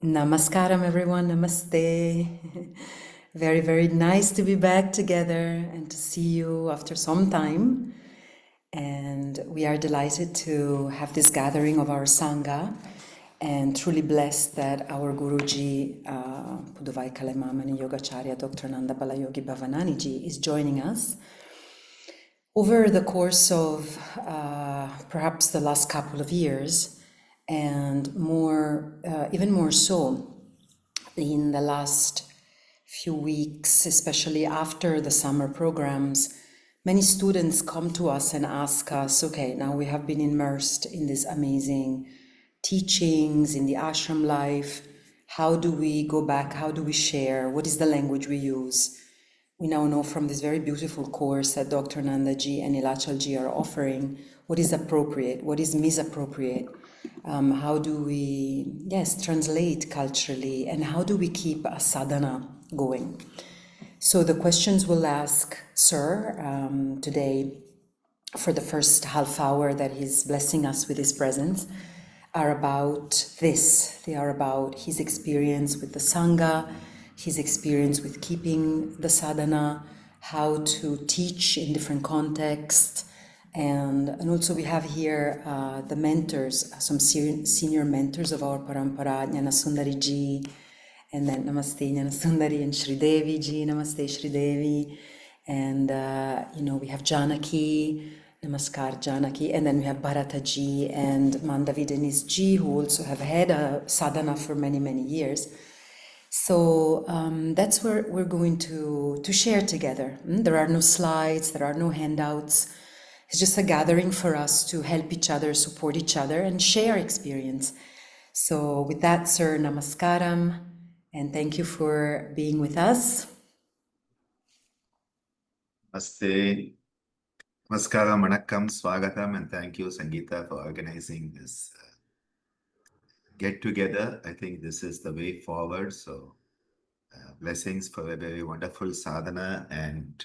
Namaskaram, everyone. Namaste. Very, very nice to be back together and to see you after some time. And we are delighted to have this gathering of our Sangha and truly blessed that our Guruji, Puduvai Kalemamani Yogacharya, Dr. Ananda Balayogi Bhavanani ji, is joining us. Over the course of perhaps the last couple of years, and more, even more so, in the last few weeks, especially after the summer programs, many students come to us and ask us, okay, now we have been immersed in these amazing teachings, in the ashram life. How do we go back? How do we share? What is the language we use? We now know from this very beautiful course that Dr. Anandaji and Yogacharini are offering what is appropriate, what is misappropriate. How do we, translate culturally, and how do we keep a sadhana going? So the questions we'll ask Sir today for the first half hour that he's blessing us with his presence are about this. They are about his experience with the Sangha, his experience with keeping the sadhana, how to teach in different contexts, and also we have here the mentors, some senior mentors of our parampara, Jnana Sundari ji, and then Namaste Jnana Sundari and Shri Devi ji, Namaste Shri Devi, and we have Janaki, Namaskar Janaki, and then we have Bharata ji and Mandavi Denise ji, who also have had a sadhana for many, many years. So that's where we're going to share together. There are no slides, there are no handouts. It's just a gathering for us to help each other, support each other, and share experience. So with that, Sir, Namaskaram, and thank you for being with us. Namaste. Namaskaram, Manakkam, Swagatam, and thank you, Sangeeta, for organizing this get-together. I think this is the way forward. So blessings for a very wonderful sadhana and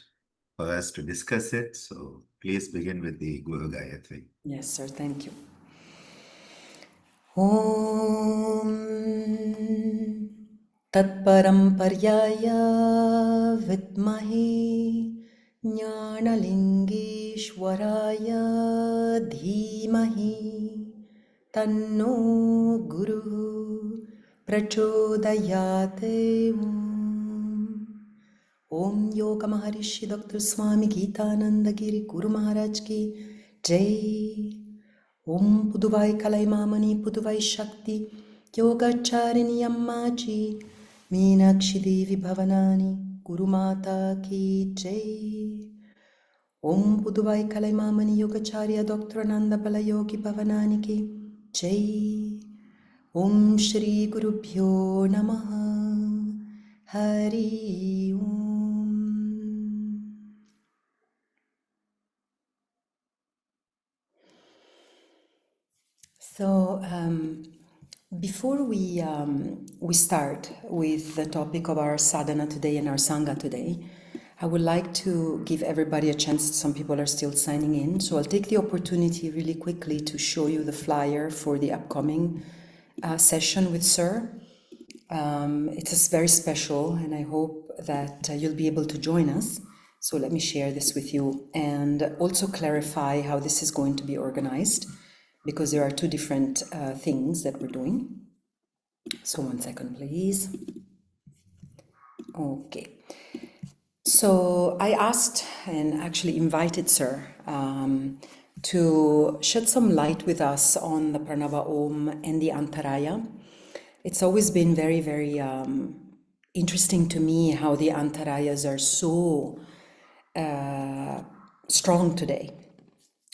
for us to discuss it. So please begin with the Guru Gayatri. Yes, sir. Thank you. Om Tatparam Paryaya Vidmahi Jnanalingeshwaraya Dhimahi Tanno Guru Prachodayate. Om Yoga Maharishi Dr. Swami Gitananda Giri Guru Maharaj ki Jai. Om Puduvai Kalaimamani Puduvai Shakti Yogacharini Ammaji Meenakshi Devi Bhavanani Guru Mata ki Jai. Om Puduvai Kalaimamani Yogacharya Dr. Ananda Balayogi Bhavanani ki Jai. Om Shri Guru Bhyo Namaha. Hari Om. So before we start with the topic of our sadhana today and our sangha today, I would like to give everybody a chance. Some people are still signing in, so I'll take the opportunity really quickly to show you the flyer for the upcoming session with Sir. It's very special, and I hope that you'll be able to join us. So let me share this with you and also clarify how this is going to be organized, because there are two different things that we're doing. So 1 second, please. Okay. So I asked and actually invited Sir to shed some light with us on the Pranava Om and the Antaraya. It's always been very, very interesting to me how the Antarayas are so strong today.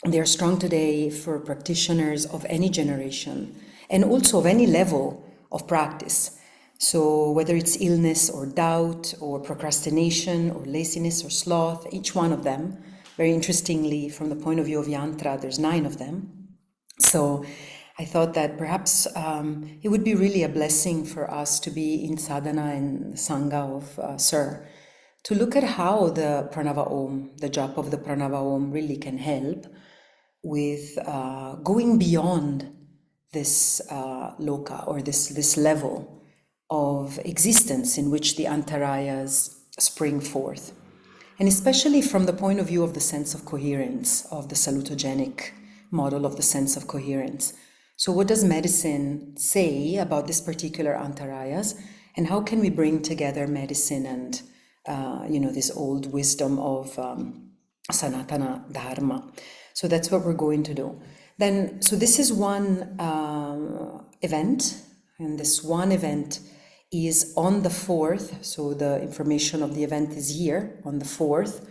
They are strong today for practitioners of any generation and also of any level of practice. So whether it's illness or doubt or procrastination or laziness or sloth, each one of them, very interestingly, from the point of view of Yantra, there's 9 of them. So I thought that perhaps it would be really a blessing for us to be in sadhana and sangha of Sir, to look at how the Pranava Om, the japa of the Pranava Om, really can help with going beyond this loka or this level of existence in which the antarayas spring forth. And especially from the point of view of the sense of coherence, of the salutogenic model of the sense of coherence. So what does medicine say about this particular antarayas, and how can we bring together medicine and this old wisdom of Sanatana Dharma? So that's what we're going to do. Then, so this is one event, and this one event is on the 4th, so the information of the event is here, on the 4th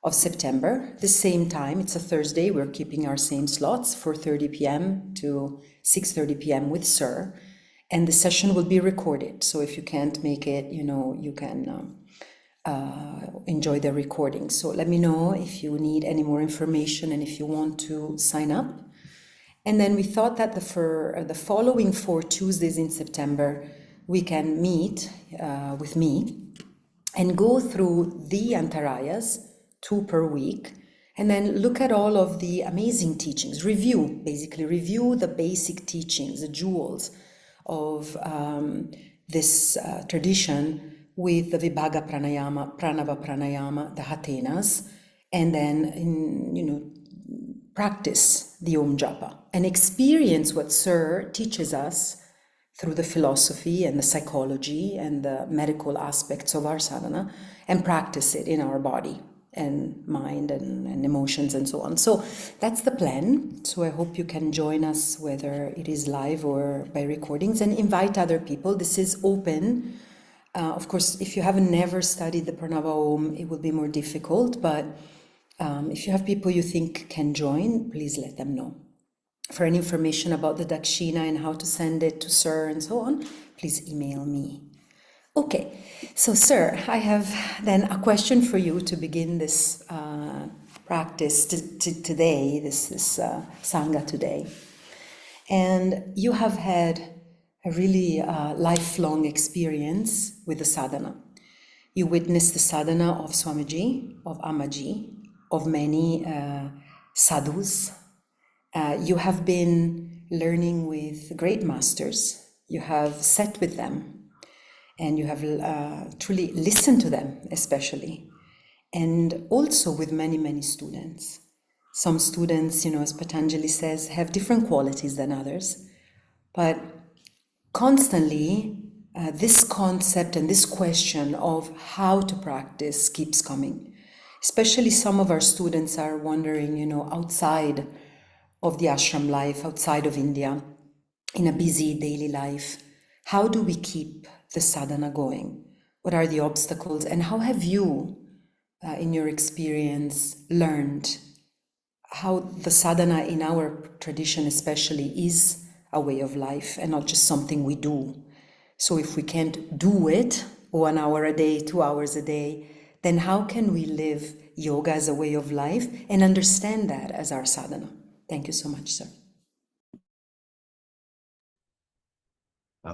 of September, the same time, it's a Thursday, we're keeping our same slots, 4:30 p.m. to 6:30 p.m. with Sir, and the session will be recorded, so if you can't make it, you can enjoy the recording. So let me know if you need any more information and if you want to sign up. And then we thought that for the following 4 Tuesdays in September, we can meet with me and go through the antarayas, 2 per week, and then look at all of the amazing teachings, basically review the basic teachings, the jewels of this tradition with the Vibhaga Pranayama, Pranava Pranayama, the Hatenas, and then practice the Om Japa and experience what Sir teaches us through the philosophy and the psychology and the medical aspects of our sadhana, and practice it in our body and mind and emotions and so on. So that's the plan. So I hope you can join us, whether it is live or by recordings, and invite other people. This is open. Of course, if you haven't never studied the Pranava Om, it will be more difficult, but if you have people you think can join, please let them know. For any information about the Dakshina and how to send it to Sir and so on, please email me. Okay, so Sir, I have then a question for you to begin this practice today, this Sangha today. And you have had a really lifelong experience with the sadhana. You witnessed the sadhana of Swamiji, of Amaji, of many sadhus. You have been learning with great masters. You have sat with them, and you have truly listened to them, especially, and also with many, many students. Some students, as Patanjali says, have different qualities than others, but constantly this concept and this question of how to practice keeps coming. Especially some of our students are wondering, outside of the ashram life, outside of India, in a busy daily life, how do we keep the sadhana going? What are the obstacles? And how have you, in your experience, learned how the sadhana in our tradition especially is a way of life and not just something we do? So if we can't do it 1 hour a day, 2 hours a day, then how can we live yoga as a way of life and understand that as our sadhana? Thank you so much, Sir.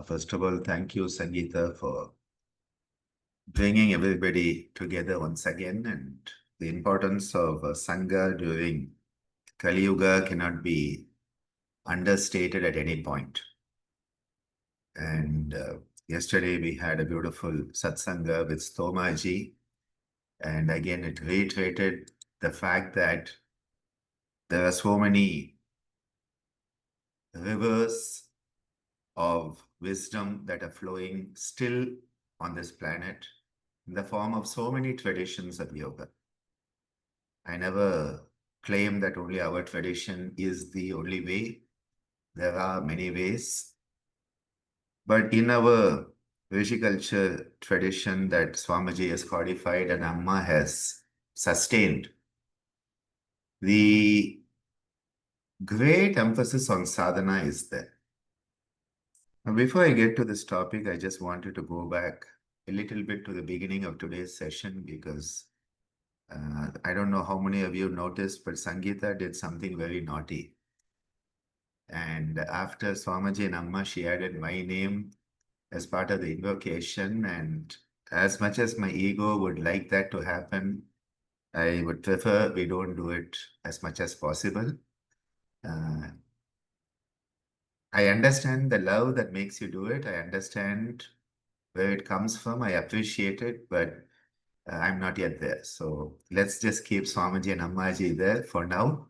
First of all, thank you, Sangeeta, for bringing everybody together once again. And the importance of Sangha during Kali Yuga cannot be understated at any point. And yesterday we had a beautiful Satsagha with Stomaji. And again, it reiterated the fact that there are so many rivers of wisdom that are flowing still on this planet in the form of so many traditions of yoga. I never claim that only our tradition is the only way. There are many ways. But in our Rishi culture tradition that Swamiji has codified and Amma has sustained, the great emphasis on sadhana is there. Now, before I get to this topic, I just wanted to go back a little bit to the beginning of today's session because I don't know how many of you noticed, but Sangeeta did something very naughty. And after Swamiji and Amma, she added my name as part of the invocation. And as much as my ego would like that to happen, I would prefer we don't do it as much as possible. I understand the love that makes you do it. I understand where it comes from. I appreciate it, but I'm not yet there. So let's just keep Swamiji and Ammaji there for now.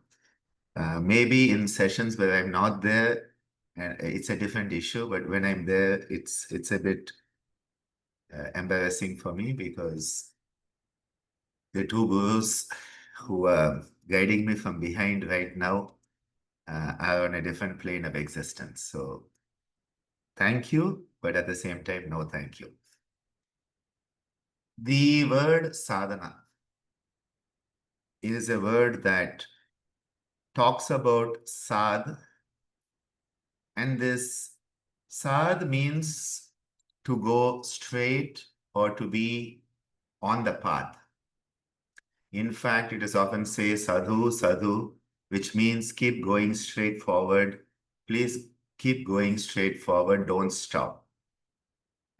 Maybe in sessions where I'm not there, and it's a different issue, but when I'm there, it's a bit embarrassing for me because the two gurus who are guiding me from behind right now are on a different plane of existence. So thank you, but at the same time, no thank you. The word sadhana is a word that talks about sad, and this sad means to go straight or to be on the path. In fact, it is often say sadhu, sadhu, which means keep going straight forward. Please keep going straight forward, don't stop.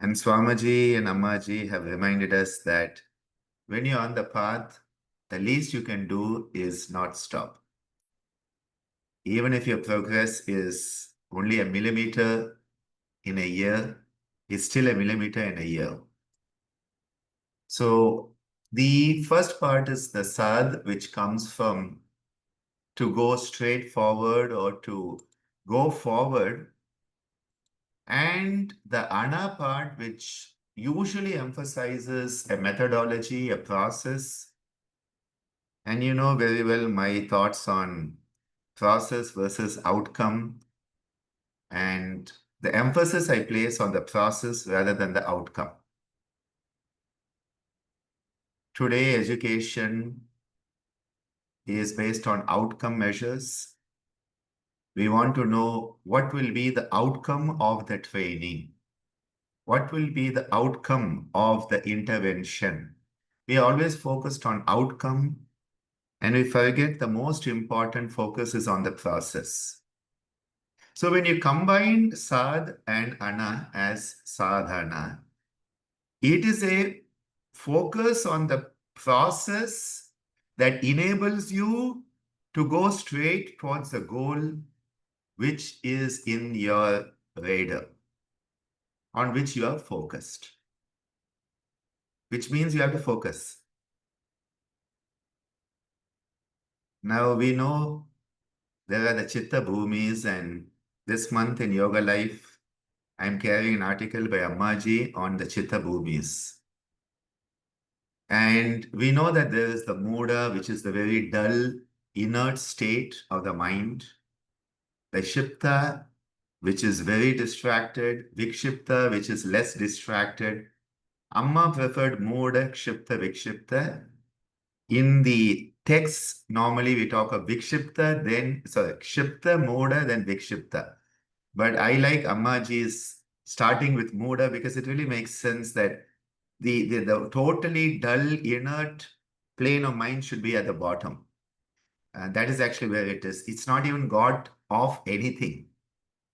And Swamiji and Ammaji have reminded us that when you're on the path, the least you can do is not stop. Even if your progress is only a millimeter in a year, it's still a millimeter in a year. So the first part is the sad, which comes from to go straight forward or to go forward. And the ana part, which usually emphasizes a methodology, a process. And you know very well my thoughts on process versus outcome. And the emphasis I place on the process rather than the outcome. Today, education is based on outcome measures. We want to know what will be the outcome of the training. What will be the outcome of the intervention? We are always focused on outcome, and we forget the most important focus is on the process. So when you combine sad and ana as sadhana, it is a focus on the process that enables you to go straight towards the goal which is in your radar, on which you are focused, which means you have to focus. Now we know there are the Chitta Bhumis, and this month in Yoga Life, I'm carrying an article by Ammaji on the Chitta Bhumis. And we know that there is the Muda, which is the very dull, inert state of the mind, the Shipta, which is very distracted, Vikshipta, which is less distracted. Amma preferred Muda, Kshipta, Vikshipta. In the text, normally we talk of Vikshipta, then, sorry, Kshipta, Muda, then Vikshipta. But I like Ammaji's starting with Muda because it really makes sense that the totally dull, inert plane of mind should be at the bottom. That is actually where it is. It's not even got off anything.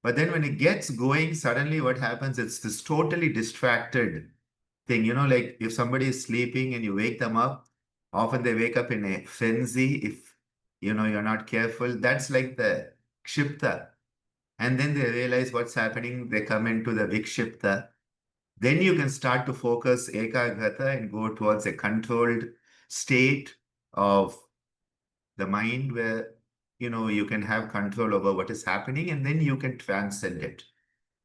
But then when it gets going, suddenly what happens, it's this totally distracted thing. You know, like if somebody is sleeping and you wake them up, often they wake up in a frenzy if, you know, you're not careful. That's like the kshipta. And then they realize what's happening. They come into the vikshipta. Then you can start to focus ekagrata and go towards a controlled state of the mind where, you know, you can have control over what is happening, and then you can transcend it.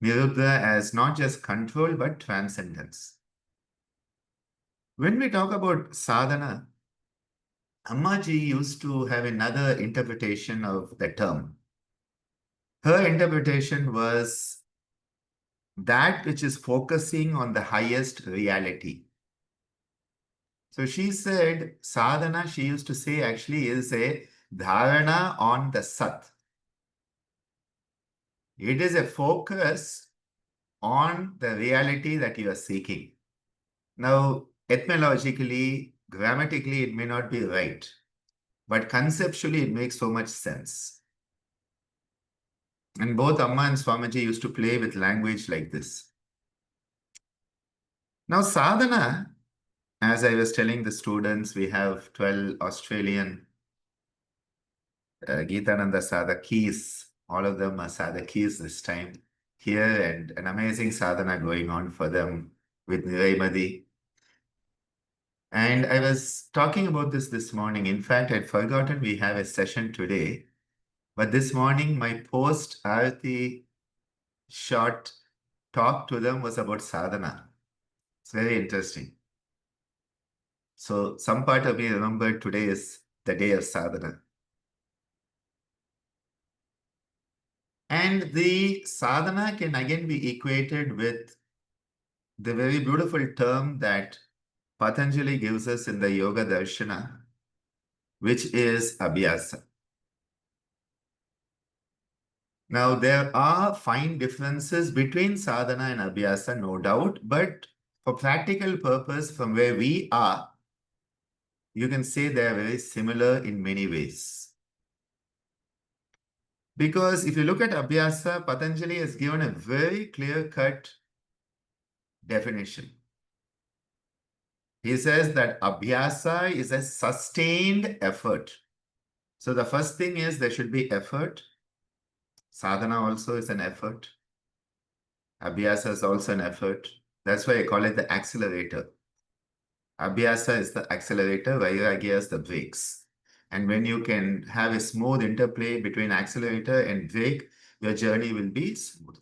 Niruddha as not just control, but transcendence. When we talk about sadhana, Ammaji used to have another interpretation of the term. Her interpretation was that which is focusing on the highest reality. So she said, sadhana, she used to say, actually is a dharana on the sat. It is a focus on the reality that you are seeking. Now, etymologically, grammatically, it may not be right, but conceptually, it makes so much sense. And both Amma and Swamiji used to play with language like this. Now, sadhana, as I was telling the students, we have 12 Australian Gitananda sadhakis. All of them are sadhakis this time here, and an amazing sadhana going on for them with Niraimadi. And I was talking about this morning. In fact, I'd forgotten we have a session today. But this morning, my post-Arati short talk to them was about sadhana. It's very interesting. So some part of me remembered today is the day of sadhana. And the sadhana can again be equated with the very beautiful term that Patanjali gives us in the Yoga Darshana, which is abhyasa. Now, there are fine differences between sadhana and abhyasa, no doubt, but for practical purpose, from where we are, you can say they are very similar in many ways. Because if you look at abhyasa, Patanjali has given a very clear-cut definition. He says that abhyasa is a sustained effort. So the first thing is there should be effort. Sadhana also is an effort. Abhyasa is also an effort. That's why I call it the accelerator. Abhyasa is the accelerator, Vairagya is the brakes. And when you can have a smooth interplay between accelerator and brake, your journey will be smooth.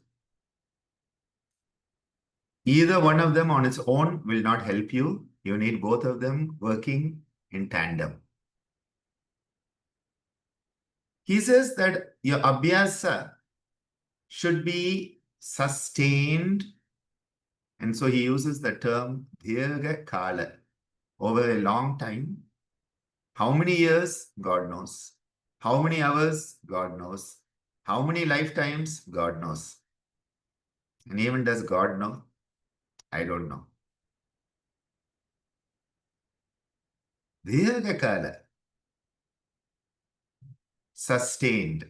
Either one of them on its own will not help you. You need both of them working in tandem. He says that your abhyasa should be sustained. And so he uses the term dirgha kala, over a long time. How many years? God knows. How many hours? God knows. How many lifetimes? God knows. And even does God know? I don't know. Dirgha kala, sustained.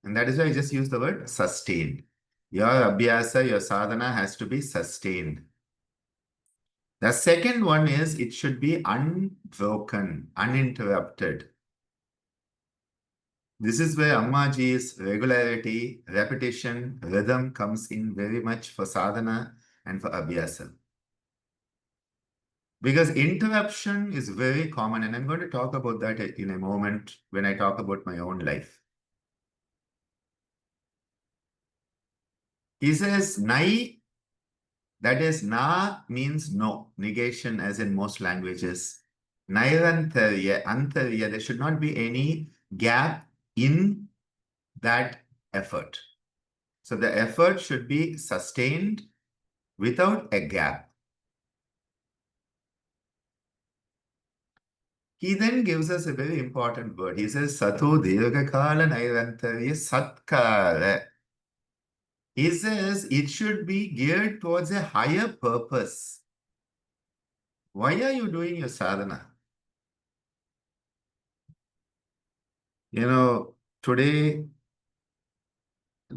And that is why I just use the word sustained. Your abhyasa, your sadhana has to be sustained. The second one is it should be unbroken, uninterrupted. This is where Ammaji's regularity, repetition, rhythm comes in very much for sadhana and for abhyasa. Because interruption is very common, and I'm going to talk about that in a moment when I talk about my own life. He says, Nai, that is, na means no, negation as in most languages. Nairantarya, antarya, there should not be any gap in that effort. So the effort should be sustained without a gap. He then gives us a very important word. He says, Sato dirghakala nairantarya satkara. He says it should be geared towards a higher purpose. Why are you doing your sadhana? Today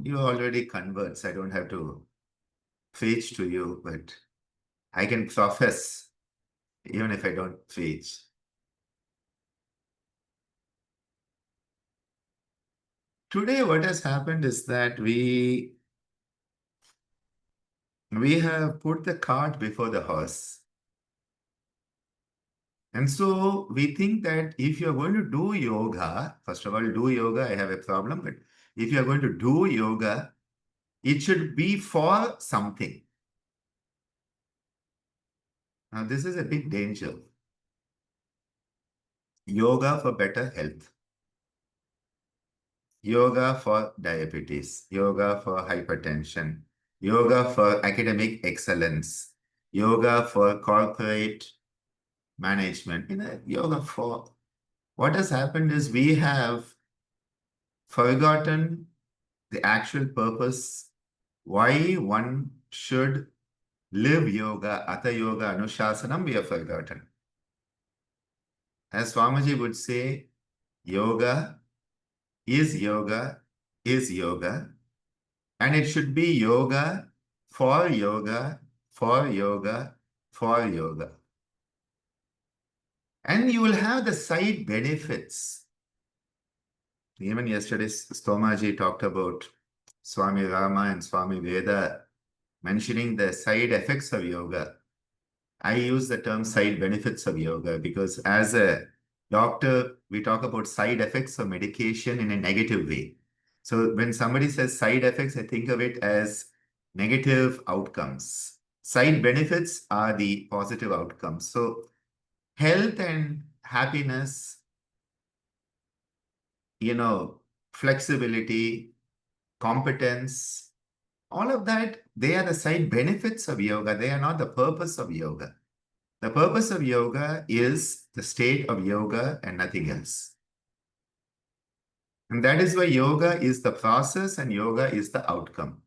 you already converts. I don't have to preach to you, but I can profess even if I don't preach. Today what has happened is that we have put the cart before the horse. And so we think that if you're going to do yoga, first of all, do yoga, I have a problem, but if you're going to do yoga, it should be for something. Now, this is a big danger. Yoga for better health. Yoga for diabetes. Yoga for hypertension. Yoga for academic excellence. Yoga for corporate management. Yoga for... What has happened is we have forgotten the actual purpose why one should live yoga, Atha Yoga Anushasanam, we have forgotten. As Swamiji would say, yoga is yoga is yoga, and it should be yoga for yoga, for yoga, for yoga. And you will have the side benefits. Even yesterday, Stomaji talked about Swami Rama and Swami Veda mentioning the side effects of yoga. I use the term side benefits of yoga because as a doctor, we talk about side effects of medication in a negative way. So when somebody says side effects, I think of it as negative outcomes. Side benefits are the positive outcomes. So health and happiness, flexibility, competence, all of that, they are the side benefits of yoga. They are not the purpose of yoga. The purpose of yoga is the state of yoga and nothing else. And that is why yoga is the process and yoga is the outcome.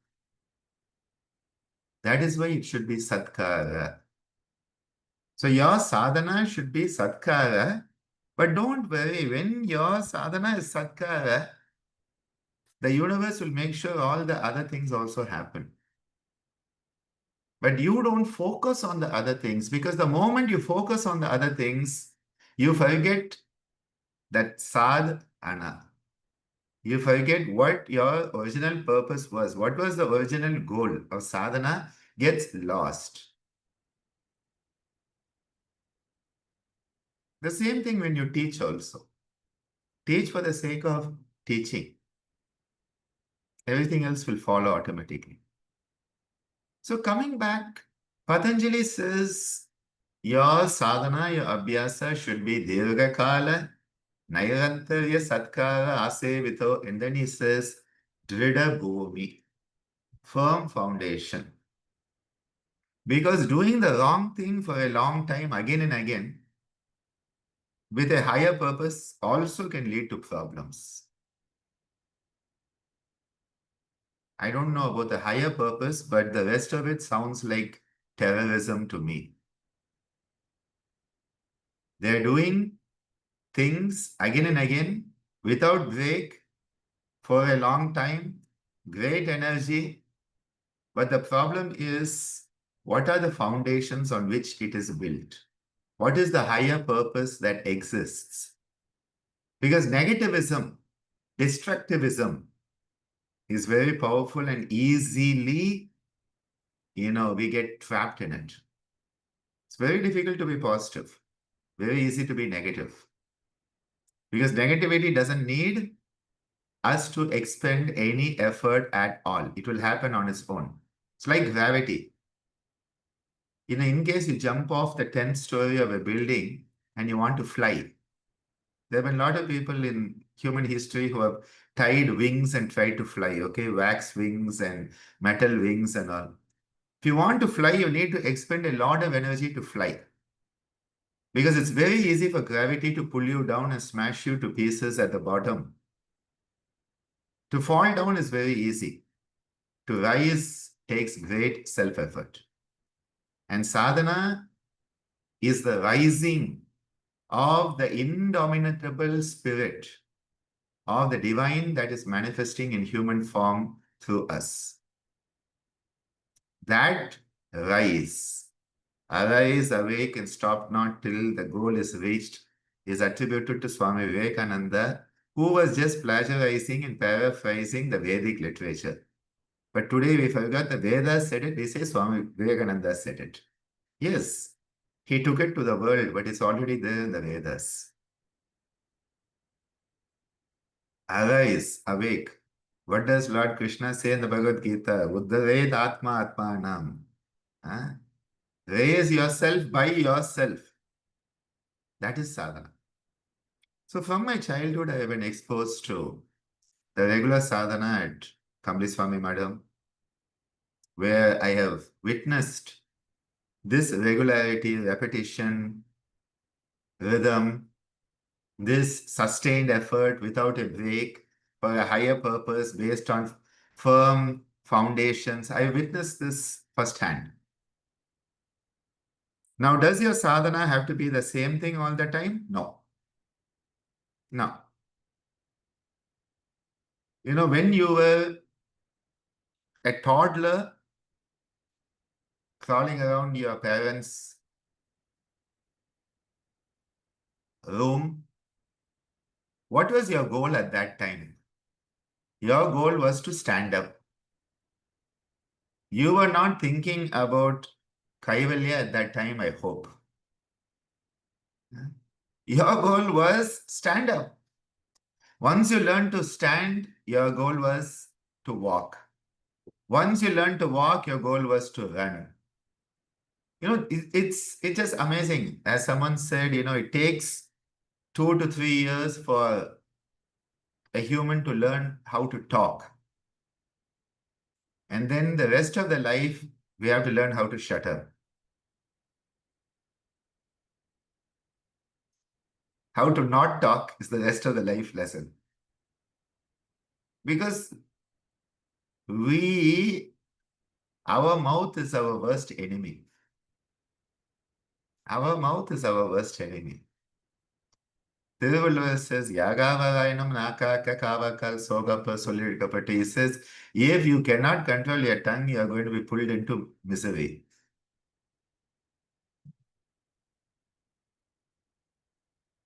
That is why it should be satkara. So your sadhana should be satkara, but don't worry, when your sadhana is satkara, the universe will make sure all the other things also happen. But you don't focus on the other things because the moment you focus on the other things, you forget that sadhana. You forget what your original purpose was. What was the original goal of sadhana gets lost. The same thing when you teach also. Teach for the sake of teaching. Everything else will follow automatically. So coming back, Patanjali says your sadhana, your abhyasa should be dirghakala, nairantarya satkara asevito, and then he says drida bhumi, firm foundation. Because doing the wrong thing for a long time again and again with a higher purpose also can lead to problems. I don't know about the higher purpose, but the rest of it sounds like terrorism to me. They're doing things again and again without break for a long time, great energy. But the problem is, what are the foundations on which it is built? What is the higher purpose that exists? Because negativism, destructivism is very powerful and easily, we get trapped in it. It's very difficult to be positive, very easy to be negative. Because negativity doesn't need us to expend any effort at all. It will happen on its own. It's like gravity. In case you jump off the 10th story of a building and you want to fly, there have been a lot of people in human history who have tied wings and tried to fly, okay? Wax wings and metal wings and all. If you want to fly, you need to expend a lot of energy to fly. Because it's very easy for gravity to pull you down and smash you to pieces at the bottom. To fall down is very easy. To rise takes great self-effort. And sadhana is the rising of the indomitable spirit of the divine that is manifesting in human form through us. That rise, arise, awake, and stop not till the goal is reached, is attributed to Swami Vivekananda, who was just plagiarizing and paraphrasing the Vedic literature. But today we forgot the Vedas said it, we say Swami Vivekananda said it. Yes, he took it to the world, but it's already there in the Vedas. Arise, awake. What does Lord Krishna say in the Bhagavad Gita? Uddhavet Atma Atmanam. Huh? Raise yourself by yourself. That is sadhana. So from my childhood, I have been exposed to the regular sadhana at Kamliswami Madam, where I have witnessed this regularity, repetition, rhythm, this sustained effort without a break for a higher purpose based on firm foundations. I witnessed this firsthand. Now, does your sadhana have to be the same thing all the time? No. No. When you were a toddler crawling around your parents' room, what was your goal at that time? Your goal was to stand up. You were not thinking about Kaivalya at that time, I hope. Your goal was stand up. Once you learned to stand, your goal was to walk. Once you learned to walk, your goal was to run. It's just amazing. As someone said, it takes 2 to 3 years for a human to learn how to talk. And then the rest of the life, we have to learn how to shut up. How to not talk is the rest of the life lesson. Because our mouth is our worst enemy. Our mouth is our worst enemy. Thiruvalluvar says, Yagavarayanam nakaka kavakal sogappa sollirikapatti. He says, if you cannot control your tongue, you are going to be pulled into misery.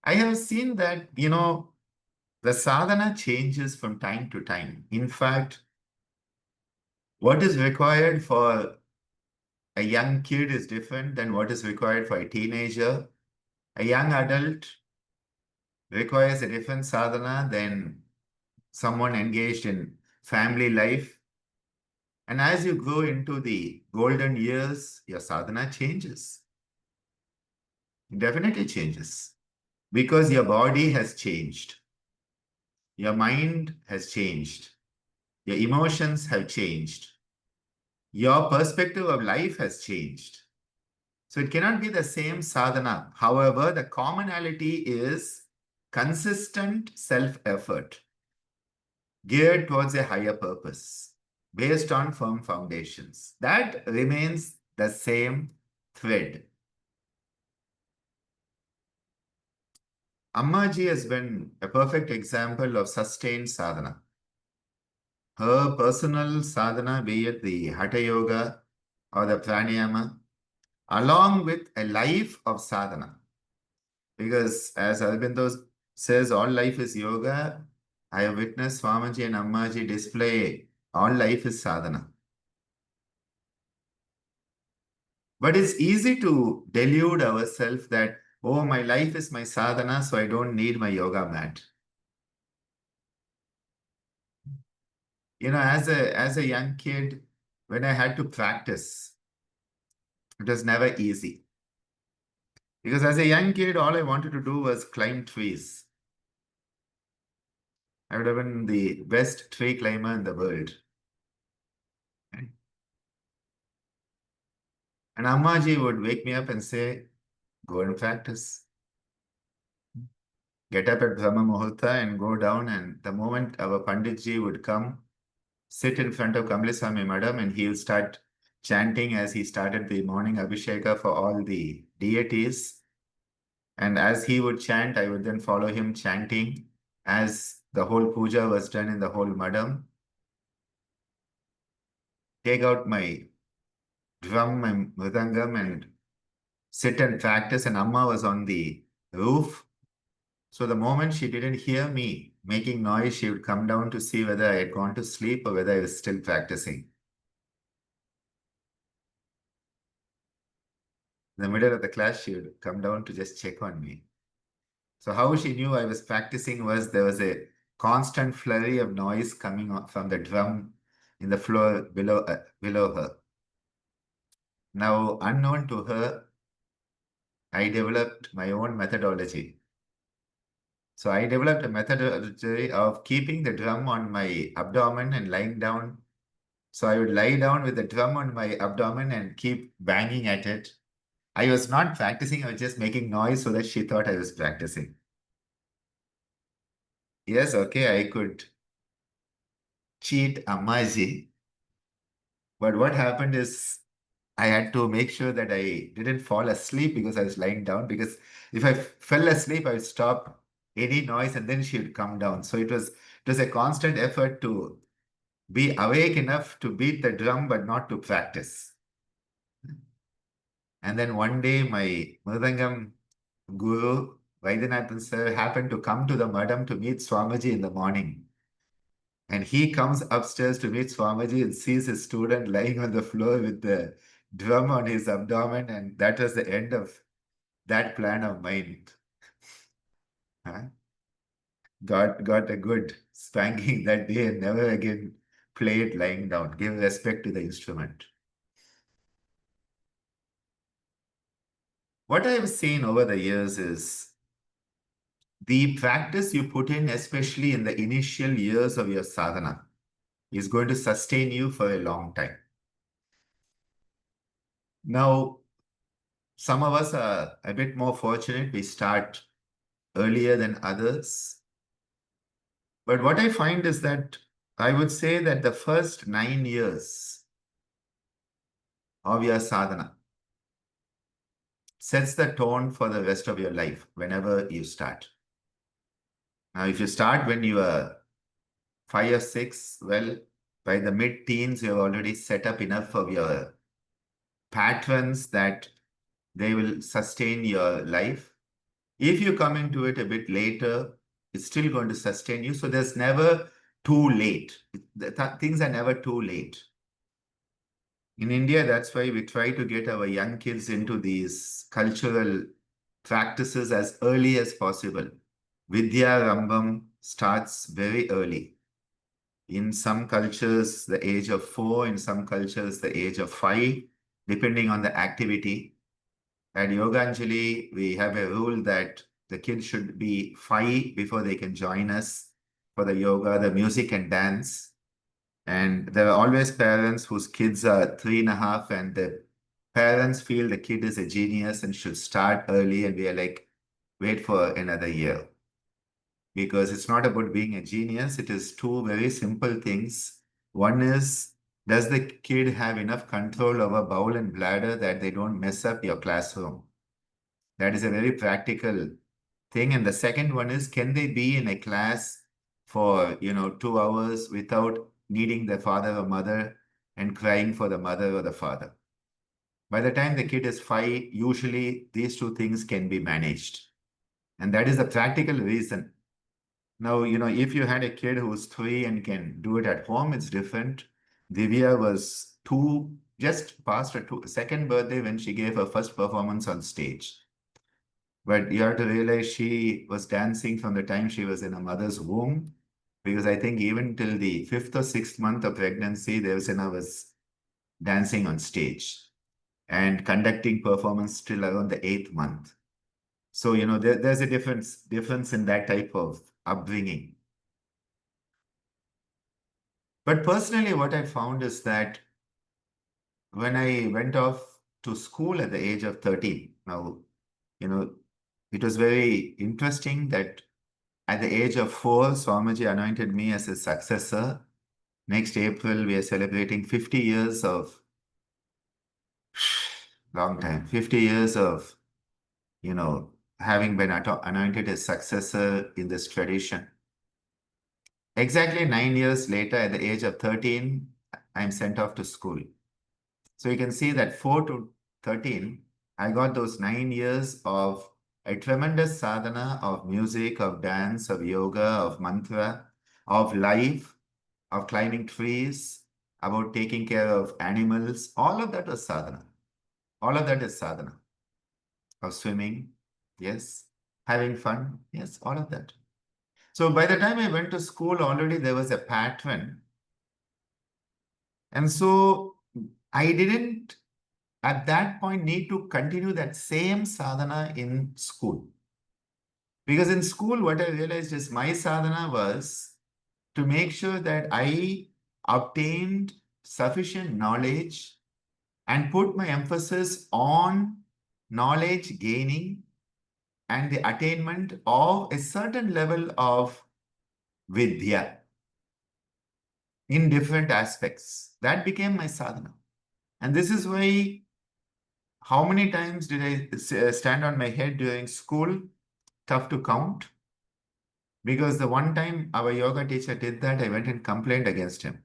I have seen that, the sadhana changes from time to time. In fact, what is required for a young kid is different than what is required for a teenager. A young adult requires a different sadhana than someone engaged in family life. And as you grow into the golden years, your sadhana changes. It definitely changes because your body has changed. Your mind has changed. Your emotions have changed. Your perspective of life has changed. So it cannot be the same sadhana. However, the commonality is consistent self-effort geared towards a higher purpose based on firm foundations. That remains the same thread. Ammaji has been a perfect example of sustained sadhana. Her personal sadhana, be it the Hatha Yoga or the Pranayama, along with a life of sadhana. Because as Aurobindo says, all life is yoga. I have witnessed Swamiji and Ammaji display all life is sadhana. But it's easy to delude ourselves that, oh, my life is my sadhana, so I don't need my yoga mat. As a young kid, when I had to practice, it was never easy. Because as a young kid, all I wanted to do was climb trees. I would have been the best tree climber in the world. Right? And Ammaji would wake me up and say, go and practice. Get up at Brahma Muhurta and go down. And the moment our Panditji would come, sit in front of Kamliswami Madam, and he'll start chanting as he started the morning Abhisheka for all the deities. And as he would chant, I would then follow him chanting as the whole puja was done in the whole Madam. Take out my drum and mridangam and sit and practice. And Amma was on the roof. So the moment she didn't hear me making noise, she would come down to see whether I had gone to sleep or whether I was still practicing. In the middle of the class, she would come down to just check on me. So how she knew I was practicing was there was a constant flurry of noise coming from the drum in the floor below her. Now, unknown to her, I developed my own methodology. So I developed a methodology of keeping the drum on my abdomen and lying down. So I would lie down with the drum on my abdomen and keep banging at it. I was not practicing, I was just making noise so that she thought I was practicing. Yes, okay, I could cheat Ammaji. But what happened is I had to make sure that I didn't fall asleep because I was lying down. Because if I fell asleep, I would stop any noise and then she would come down. So it was a constant effort to be awake enough to beat the drum, but not to practice. And then one day, my Mridangam guru, Vaidyanathan sir, happened to come to the madam to meet Swamiji in the morning. And he comes upstairs to meet Swamiji and sees his student lying on the floor with the drum on his abdomen. And that was the end of that plan of mine. Huh? Got a good spanking that day and never again play it lying down. Give respect to the instrument. What I've seen over the years is the practice you put in, especially in the initial years of your sadhana, is going to sustain you for a long time. Now, some of us are a bit more fortunate. We start earlier than others. But what I find is that I would say that the first 9 years of your sadhana sets the tone for the rest of your life whenever you start. Now, if you start when you are 5 or 6, well, by the mid-teens, you've already set up enough of your patterns that they will sustain your life. If you come into it a bit later, it's still going to sustain you. So there's never too late. Things are never too late. In India, that's why we try to get our young kids into these cultural practices as early as possible. Vidya Rambam starts very early. In some cultures, the age of 4, in some cultures, the age of 5, depending on the activity. At Yoganjali, we have a rule that the kids should be 5 before they can join us for the yoga, the music and dance. And there are always parents whose kids are 3.5 and the parents feel the kid is a genius and should start early. And we are like, wait for another year. Because it's not about being a genius. It is two very simple things. One is, does the kid have enough control over bowel and bladder that they don't mess up your classroom? That is a very practical thing. And the second one is, can they be in a class for 2 hours without needing the father or mother and crying for the mother or the father? By the time the kid is 5, usually these two things can be managed. And that is the practical reason. Now, if you had a kid who's 3 and can do it at home, it's different. Divya was 2, just past her second birthday when she gave her first performance on stage. But you have to realize she was dancing from the time she was in her mother's womb, because I think even till the 5th or 6th month of pregnancy, Devasena was dancing on stage and conducting performance till around the 8th month. So, there's a difference in that type of upbringing. But personally, what I found is that when I went off to school at the age of 13, now, it was very interesting that at the age of 4, Swamiji anointed me as his successor. Next April, we are celebrating 50 years of, long time, 50 years of, having been anointed as successor in this tradition. Exactly 9 years later, at the age of 13, I'm sent off to school. So you can see that 4 to 13, I got those 9 years of a tremendous sadhana of music, of dance, of yoga, of mantra, of life, of climbing trees, about taking care of animals. All of that was sadhana. All of that is sadhana. Of swimming, yes. Having fun, yes, all of that. So by the time I went to school, already there was a pattern. And so I didn't at that point need to continue that same sadhana in school. Because in school, what I realized is my sadhana was to make sure that I obtained sufficient knowledge and put my emphasis on knowledge gaining and the attainment of a certain level of vidya in different aspects. That became my sadhana. And this is why, how many times did I stand on my head during school? Tough to count. Because the one time our yoga teacher did that, I went and complained against him.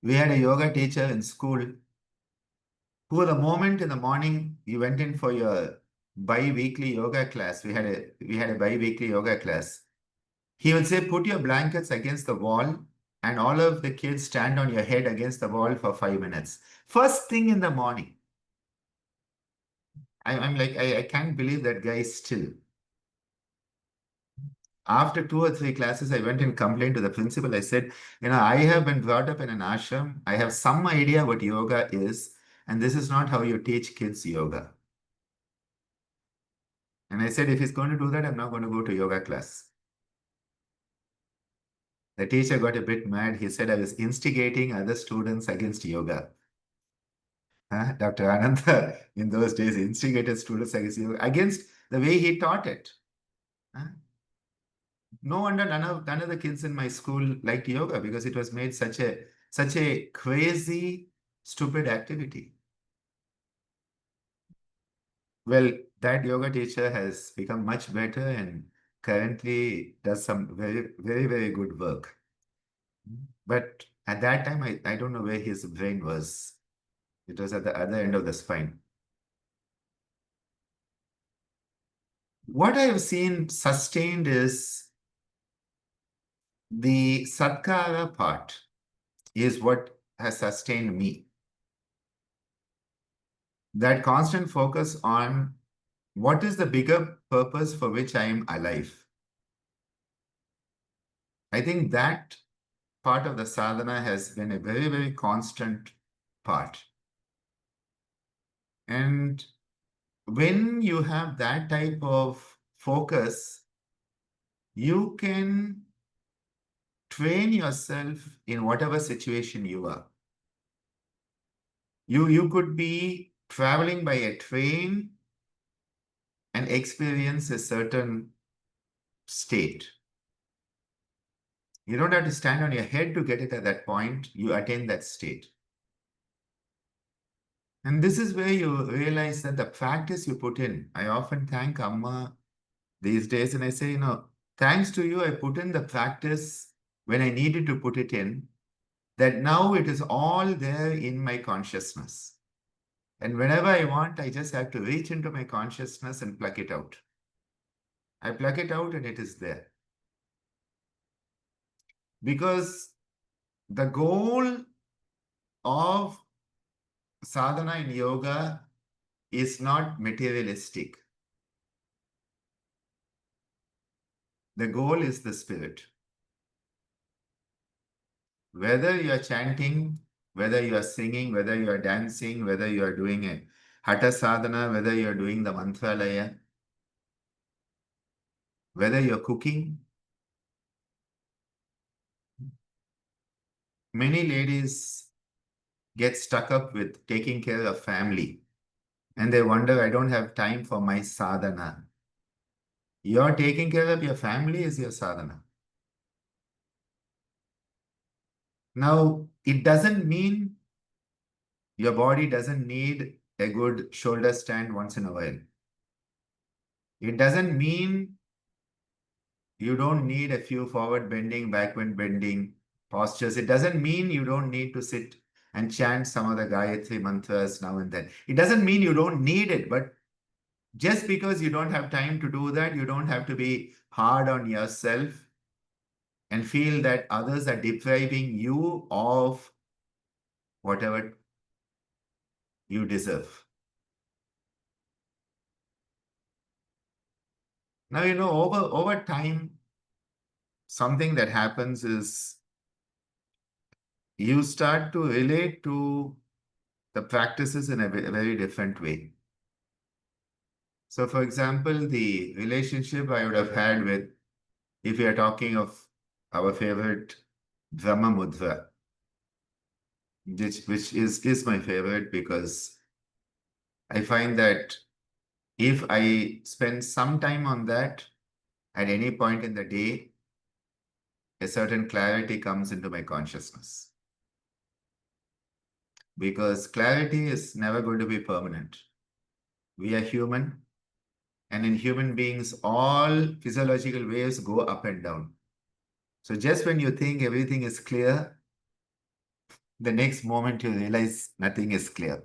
We had a yoga teacher in school who, the moment in the morning you went in for your bi-weekly yoga class, we had a bi-weekly yoga class. He will say, put your blankets against the wall and all of the kids stand on your head against the wall for 5 minutes. First thing in the morning. I'm like, I can't believe that guy is still. After 2 or 3 classes, I went and complained to the principal. I said, I have been brought up in an ashram. I have some idea what yoga is, and this is not how you teach kids yoga. And I said, if he's going to do that, I'm not going to go to yoga class. The teacher got a bit mad. He said I was instigating other students against yoga. Dr. Ananda, in those days, instigated students against yoga, against the way he taught it. No wonder none of the kids in my school liked yoga because it was made such a crazy, stupid activity. Well, that yoga teacher has become much better and currently does some very, very, very good work. But at that time, I don't know where his brain was. It was at the other end of the spine. What I have seen sustained is the Satsagha part is what has sustained me. That constant focus on what is the bigger purpose for which I am alive. I think that part of the sadhana has been a very, very constant part. And when you have that type of focus, you can train yourself in whatever situation you are. You could be traveling by a train and experience a certain state. You don't have to stand on your head to get it at that point. You attain that state. And this is where you realize that the practice you put in, I often thank Amma these days and I say, thanks to you, I put in the practice when I needed to put it in, that now it is all there in my consciousness. And whenever I want, I just have to reach into my consciousness and pluck it out. I pluck it out and it is there. Because the goal of sadhana in yoga is not materialistic. The goal is the spirit. Whether you are chanting, whether you are singing, whether you are dancing, whether you are doing a hatha sadhana, whether you are doing the mantralaya, whether you are cooking. Many ladies get stuck up with taking care of family and they wonder, I don't have time for my sadhana. Your taking care of your family is your sadhana. Now, it doesn't mean your body doesn't need a good shoulder stand once in a while. It doesn't mean you don't need a few forward bending, backward bending postures. It doesn't mean you don't need to sit and chant some of the Gayatri mantras now and then. It doesn't mean you don't need it, but just because you don't have time to do that, you don't have to be hard on yourself and feel that others are depriving you of whatever you deserve. Now, over time, something that happens is you start to relate to the practices in a very different way. So, for example, the relationship I would have had with, if we are talking of our favorite Brahma Mudra, which is my favorite because I find that if I spend some time on that at any point in the day, a certain clarity comes into my consciousness. Because clarity is never going to be permanent. We are human, and in human beings, all physiological waves go up and down. So just when you think everything is clear, the next moment you realize nothing is clear.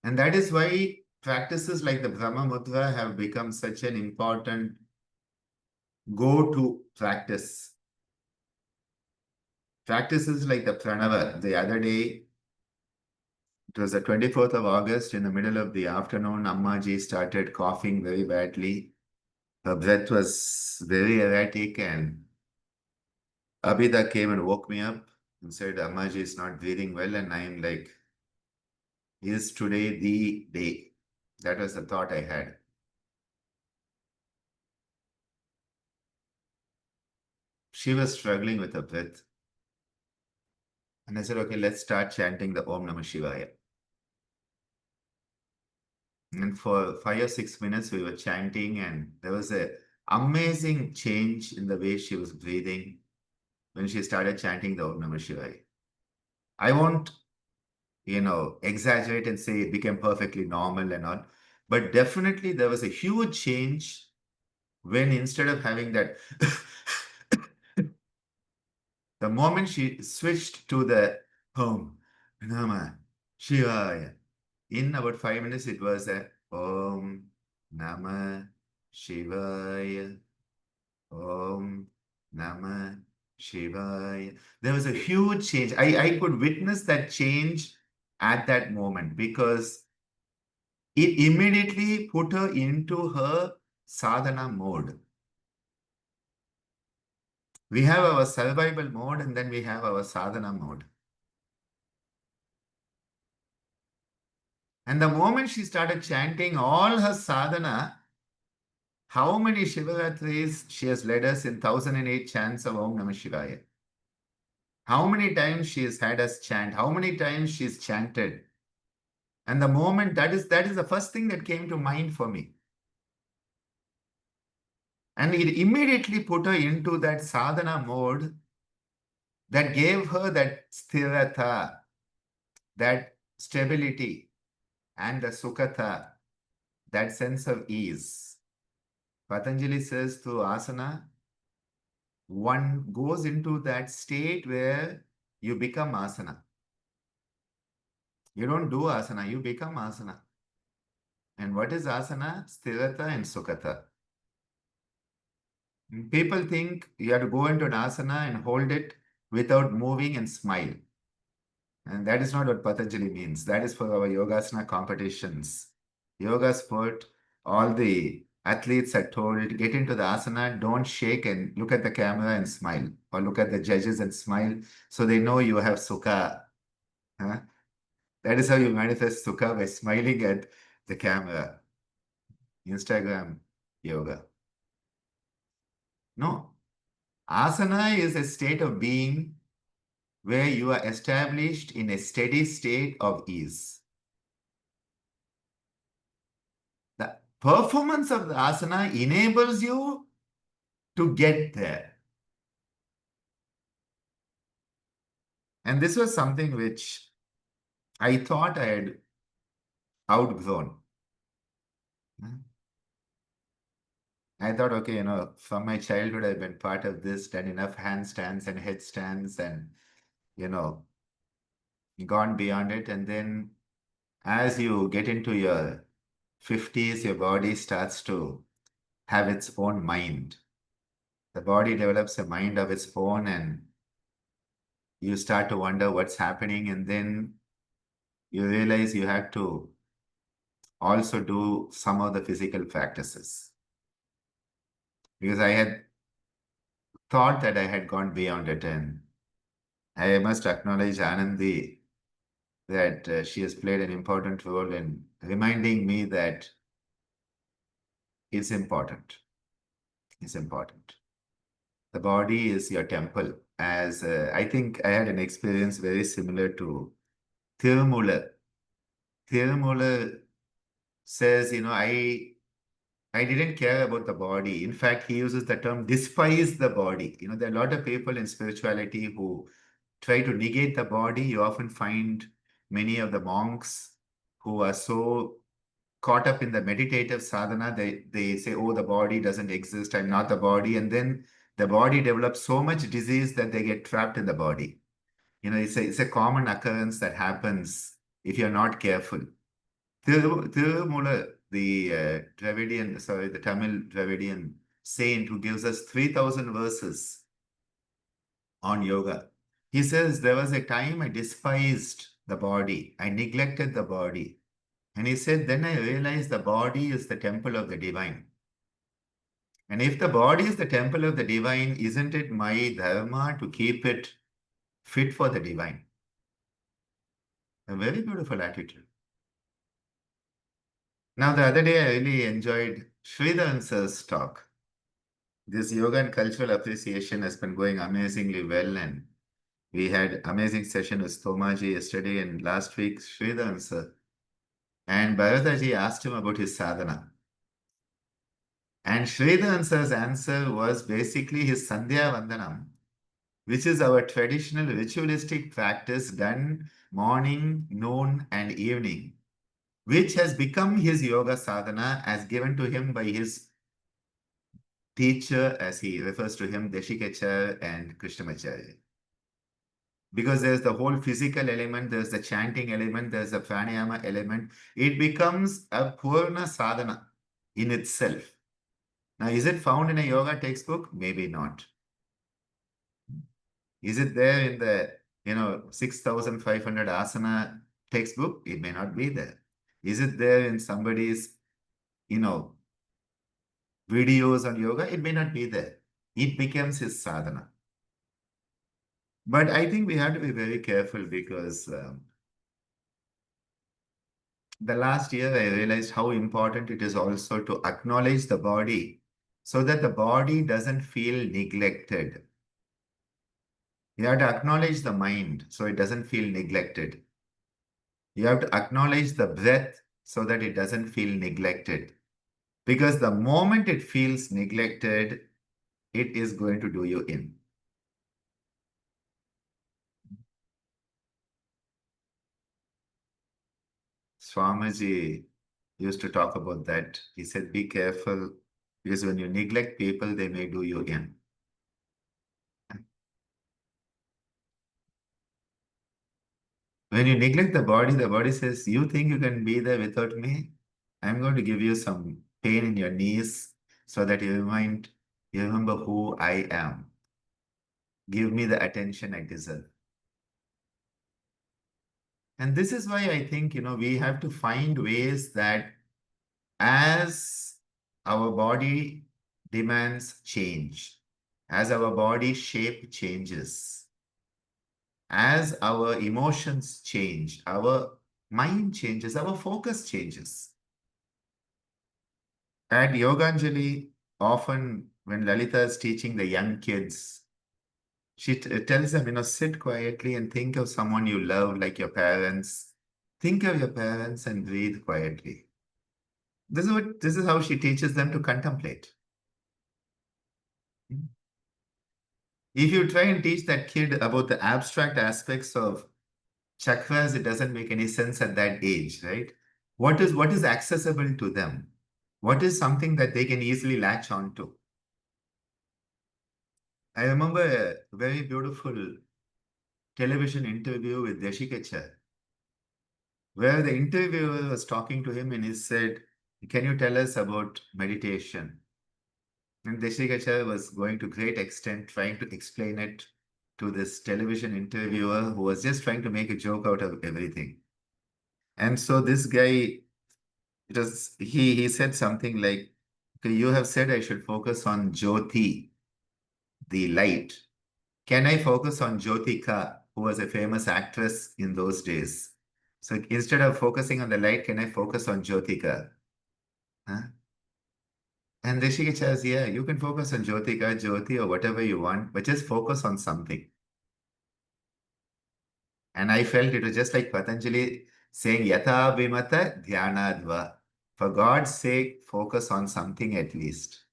And that is why practices like the Brahma Mudra have become such an important go to practice. Practices like the pranava. The other day, it was the 24th of August, in the middle of the afternoon, Ammaji started coughing very badly. Her breath was very erratic, and Abida came and woke me up and said, Ammaji is not breathing well. And I'm like, is today the day? That was the thought I had. She was struggling with her breath. And I said, okay, let's start chanting the Om Namah Shivaya. And for 5 or 6 minutes, we were chanting, and there was a amazing change in the way she was breathing when she started chanting the Om Namah Shivaya. I won't, exaggerate and say it became perfectly normal and all, but definitely there was a huge change when instead of having that, the moment she switched to the Om Namah Shivaya, in about 5 minutes, it was a Om Namah Shivaya, Om Namah Shivaya. There was a huge change. I could witness that change at that moment because it immediately put her into her sadhana mode. We have our survival mode and then we have our sadhana mode. And the moment she started chanting all her sadhana, how many Shivaratris she has led us in 1008 chants of Om Namah Shivaya? How many times she has had us chant? How many times she's chanted? And the moment that is the first thing that came to mind for me. And it immediately put her into that sadhana mode that gave her that sthirata, that stability, and the sukhata, that sense of ease. Patanjali says through asana, one goes into that state where you become asana. You don't do asana, you become asana. And what is asana? Sthirata and sukhata. People think you have to go into an asana and hold it without moving and smile. And that is not what Patanjali means. That is for our yogasana competitions. Yoga sport, all the athletes are told, get into the asana, don't shake and look at the camera and smile. Or look at the judges and smile so they know you have sukha. Huh? That is how you manifest sukha, by smiling at the camera. Instagram yoga. No. Asana is a state of being where you are established in a steady state of ease. The performance of the asana enables you to get there. And this was something which I thought I had outgrown. I thought, okay, from my childhood, I've been part of this, done enough handstands and headstands and, gone beyond it. And then as you get into your 50s, your body starts to have its own mind. The body develops a mind of its own, and you start to wonder what's happening. And then you realize you have to also do some of the physical practices. Because I had thought that I had gone beyond it. And I must acknowledge Anandi that she has played an important role in reminding me that it's important. It's important. The body is your temple. As I think I had an experience very similar to Tirumula. Tirumula says, I didn't care about the body. In fact, he uses the term despise the body. There are a lot of people in spirituality who try to negate the body. You often find many of the monks who are so caught up in the meditative sadhana, they say, oh, the body doesn't exist, I'm not the body. And then the body develops so much disease that they get trapped in the body. It's a common occurrence that happens if you're not careful. Tirumula, the Tamil Dravidian saint who gives us 3,000 verses on yoga. He says, there was a time I despised the body, I neglected the body. And he said, then I realized the body is the temple of the divine. And if the body is the temple of the divine, isn't it my dharma to keep it fit for the divine? A very beautiful attitude. Now, the other day, I really enjoyed Sridharan sir's talk. This yoga and cultural appreciation has been going amazingly well, and we had amazing session with Thomaji yesterday and last week, Sridharan sir. And Bharataji asked him about his sadhana. And Sridharan sir's answer was basically his Sandhya Vandanam, which is our traditional ritualistic practice done morning, noon, and evening, which has become his yoga sadhana as given to him by his teacher, as he refers to him, Deshikacharya and Krishnamacharya. Because there's the whole physical element, there's the chanting element, there's the pranayama element. It becomes a purna sadhana in itself. Now, is it found in a yoga textbook? Maybe not. Is it there in the 6,500 asana textbook? It may not be there. Is it there in somebody's videos on yoga? It may not be there. It becomes his sadhana. But I think we have to be very careful because the last year I realized how important it is also to acknowledge the body so that the body doesn't feel neglected. You have to acknowledge the mind so it doesn't feel neglected. You have to acknowledge the breath so that it doesn't feel neglected. Because the moment it feels neglected, it is going to do you in. Swamiji used to talk about that. He said, be careful because when you neglect people, they may do you in. When you neglect the body says, you think you can be there without me? I'm going to give you some pain in your knees so that you remember who I am. Give me the attention I deserve. And this is why I think, we have to find ways that as our body demands change, as our body shape changes, as our emotions change, our mind changes, our focus changes. At Yoganjali, often when Lalita is teaching the young kids, she tells them, sit quietly and think of someone you love, like your parents. Think of your parents and breathe quietly. This is how she teaches them to contemplate. If you try and teach that kid about the abstract aspects of chakras, it doesn't make any sense at that age, right? What is accessible to them? What is something that they can easily latch on to? I remember a very beautiful television interview with Deshikacharya, where the interviewer was talking to him and he said, can you tell us about meditation? And Deshikacharya was going to great extent trying to explain it to this television interviewer who was just trying to make a joke out of everything. And so this guy, he said something like, okay, you have said I should focus on Jyoti, the light. Can I focus on Jyotika, who was a famous actress in those days? So instead of focusing on the light, can I focus on Jyotika? Huh? And Rishikesh says, yeah, you can focus on Jyotika, Jyoti, or whatever you want, but just focus on something. And I felt it was just like Patanjali saying, Yatha Vimata Dhyanadva. For God's sake, focus on something at least.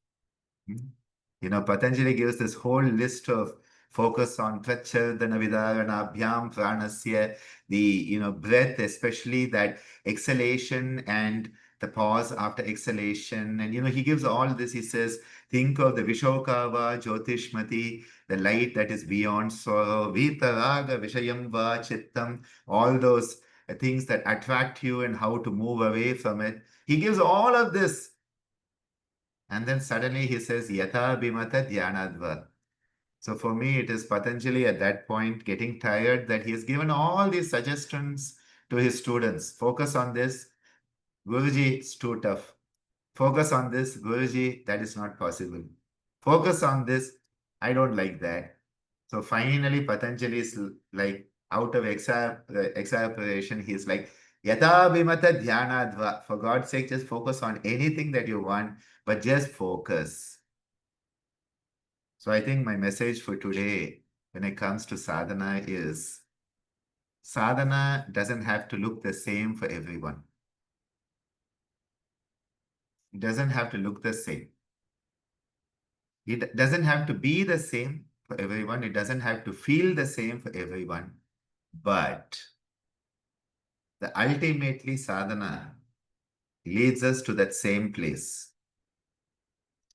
Patanjali gives this whole list of focus on Prachardana Vidaranabhyam Pranasya, the breath, especially that exhalation and the pause after exhalation. And he gives all this. He says, think of the Vishokava, Jyotishmati, the light that is beyond sorrow, Vitaraga, Vishayam Va, Chittam, all those things that attract you and how to move away from it. He gives all of this. And then suddenly he says, Yatha Bhimata Dhyanadva. So for me, it is Patanjali at that point getting tired that he has given all these suggestions to his students. Focus on this. Guruji, it's too tough. Focus on this. Guruji, that is not possible. Focus on this. I don't like that. So finally, Patanjali is like out of exasperation. He's like, Yata bhimata dhyanadva. For God's sake, just focus on anything that you want, but just focus. So I think my message for today, when it comes to sadhana, is sadhana doesn't have to look the same for everyone. It doesn't have to look the same. It doesn't have to be the same for everyone. It doesn't have to feel the same for everyone. But the ultimately sadhana leads us to that same place.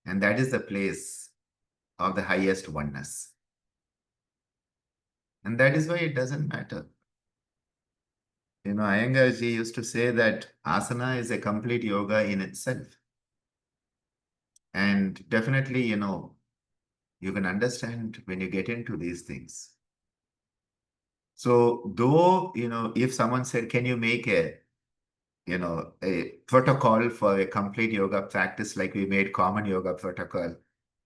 And that is the place of the highest oneness. And that is why it doesn't matter. Iyengarji used to say that asana is a complete yoga in itself. And definitely, you can understand when you get into these things. So though, if someone said, can you make a protocol for a complete yoga practice like we made common yoga protocol?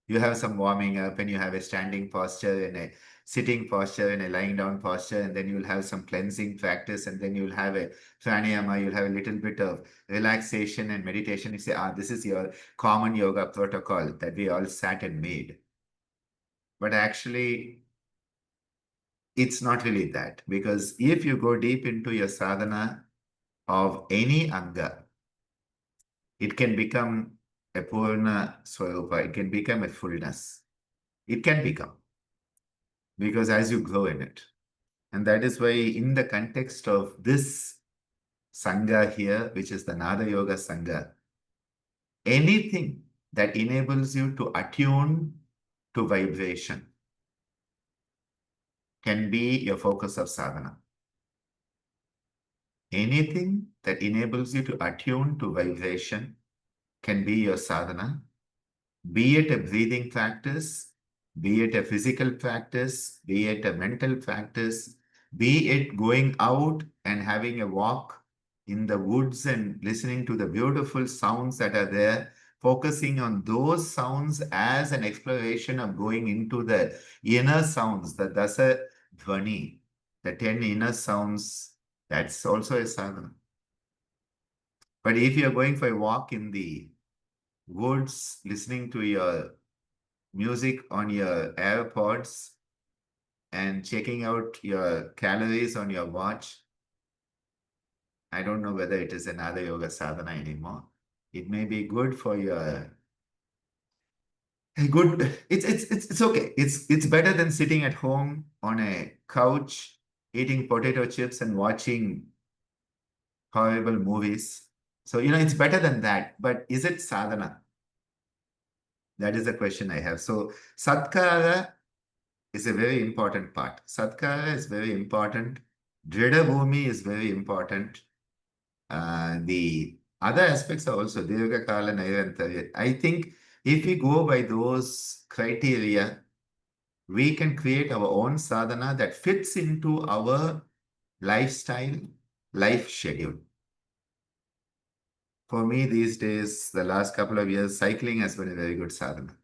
You have some warming up and you have a standing posture and a sitting posture and a lying down posture, and then you'll have some cleansing practice, and then you'll have a pranayama, you'll have a little bit of relaxation and meditation. You say, this is your common yoga protocol that we all sat and made. But actually, it's not really that, because if you go deep into your sadhana of any anga, it can become a purna swarupa, it can become a fullness. It can become, because as you grow in it. And that is why in the context of this Sangha here, which is the Nada Yoga Sangha, anything that enables you to attune to vibration can be your focus of sadhana. Anything that enables you to attune to vibration can be your sadhana, be it a breathing practice, be it a physical practice, be it a mental practice, be it going out and having a walk in the woods and listening to the beautiful sounds that are there, focusing on those sounds as an exploration of going into the inner sounds, the dasa dhvani, the 10 inner sounds, that's also a sadhana. But if you're going for a walk in the woods, listening to your music on your AirPods and checking out your calories on your watch, I don't know whether it is another yoga sadhana anymore. It may be good for your good. It's okay. It's better than sitting at home on a couch eating potato chips and watching horrible movies. So it's better than that. But is it sadhana? That is the question I have. So satkara is a very important part. Satkara is very important. Drida Bhumi is very important. The other aspects are also Dirgha Kala, Nairantarya. I think if we go by those criteria, we can create our own sadhana that fits into our lifestyle, life schedule. For me these days, the last couple of years, cycling has been a very good sadhana.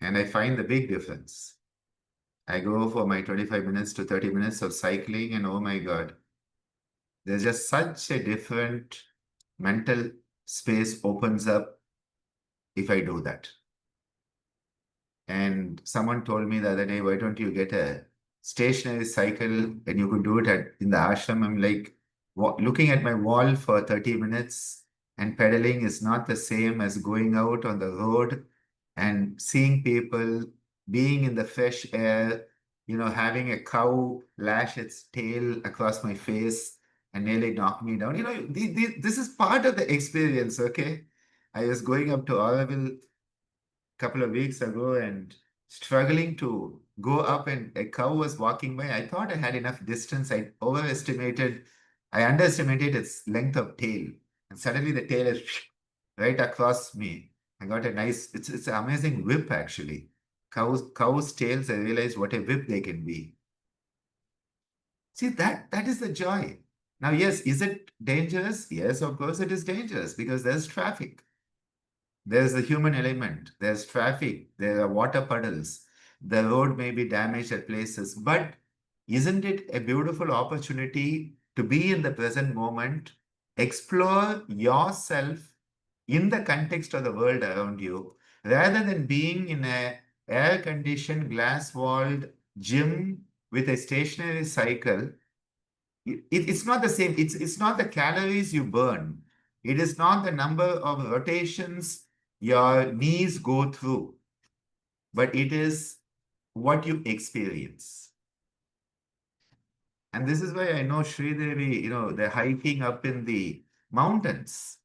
And I find the big difference. I go for my 25 minutes to 30 minutes of cycling, and oh my God, there's just such a different mental space opens up if I do that. And someone told me the other day, why don't you get a stationary cycle and you could do it in the ashram? I'm like, looking at my wall for 30 minutes and pedaling is not the same as going out on the road and seeing people, being in the fresh air, having a cow lash its tail across my face and nearly knock me down. This is part of the experience, okay? I was going up to Auroville a couple of weeks ago and struggling to go up, and a cow was walking by. I thought I had enough distance. I underestimated its length of tail. And suddenly the tail is right across me. I got a nice, it's an amazing whip actually. Cows' tails, I realized what a whip they can be. See, that is the joy. Now, yes, is it dangerous? Yes, of course it is dangerous because there's traffic. There's the human element. There's traffic. There are water puddles. The road may be damaged at places. But isn't it a beautiful opportunity to be in the present moment, explore yourself in the context of the world around you, rather than being in a air-conditioned, glass-walled gym with a stationary cycle? It's not the same. It's not the calories you burn. It is not the number of rotations your knees go through, but it is what you experience. And this is why I know Sri Devi, the hiking up in the mountains,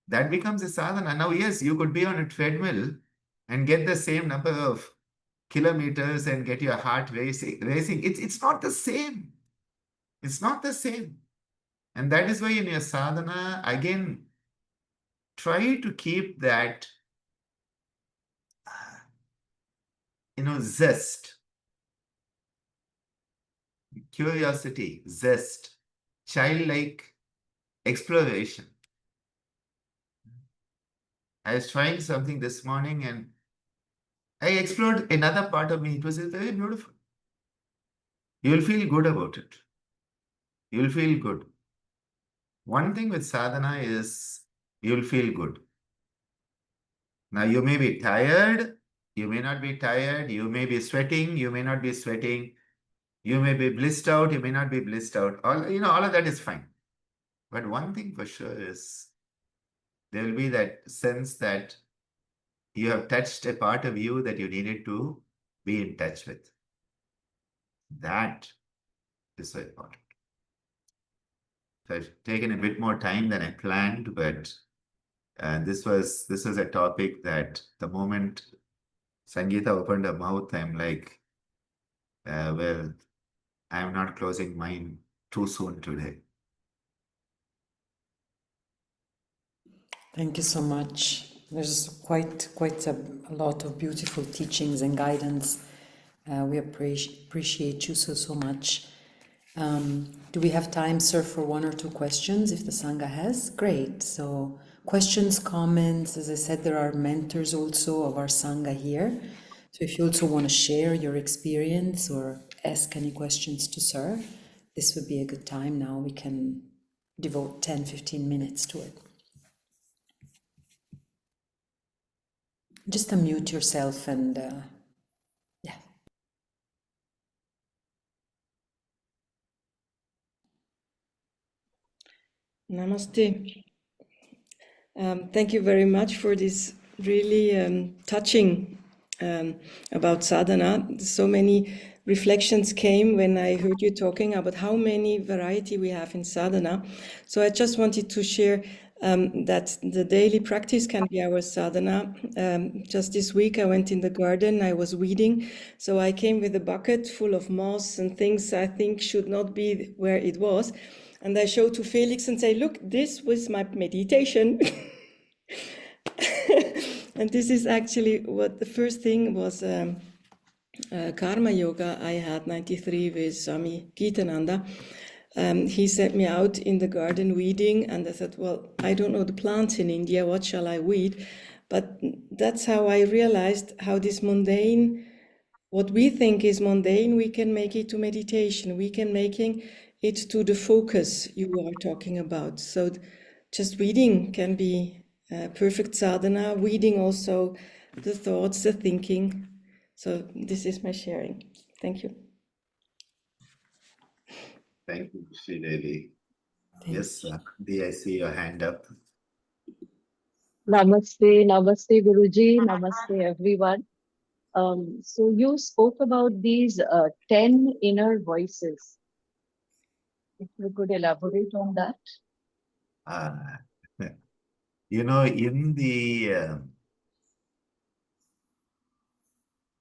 that becomes a sadhana. Now, yes, you could be on a treadmill and get the same number of kilometers and get your heart racing. It's not the same. It's not the same. And that is why in your sadhana, again, try to keep that, zest, curiosity, zest, childlike exploration. I was trying something this morning and I explored another part of me. It was very beautiful. You will feel good about it. You will feel good. One thing with sadhana is you will feel good. Now, you may be tired, you may not be tired, you may be sweating, you may not be sweating, you may be blissed out, you may not be blissed out. All of that is fine. But one thing for sure is there will be that sense that you have touched a part of you that you needed to be in touch with. That is so important. So I've taken a bit more time than I planned, but this was a topic that the moment Sangeeta opened her mouth, I'm like, well, I'm not closing mine too soon today. Thank you so much. There's quite a lot of beautiful teachings and guidance. We appreciate you so much. Do we have time, sir, for one or two questions if the Sangha has? Great. So questions, comments, as I said, there are mentors also of our Sangha here. So if you also want to share your experience or ask any questions to sir, this would be a good time now. We can devote 10-15 minutes to it. Just unmute yourself and yeah. Namaste. Thank you very much for this really touching about sadhana. So many reflections came when I heard you talking about how many variety we have in sadhana. So I just wanted to share that the daily practice can be our sadhana. Just this week I went in the garden, I was weeding, so I came with a bucket full of moss and things I think should not be where it was. And I showed to Felix and say, look, this was my meditation. And this is actually what the first thing was, karma yoga I had 93 with Swami Gitananda. He sent me out in the garden weeding, and I thought, well, I don't know the plants in India, what shall I weed? But that's how I realized how this mundane, what we think is mundane, we can make it to meditation. We can make it to the focus you are talking about. So just reading can be perfect sadhana, reading also the thoughts, the thinking. So this is my sharing. Thank you. Thank you, Sri Devi. Yes, Di, I see your hand up. Namaste, Namaste Guruji, Namaste everyone. So you spoke about these 10 inner voices. If you could elaborate on that. Ah,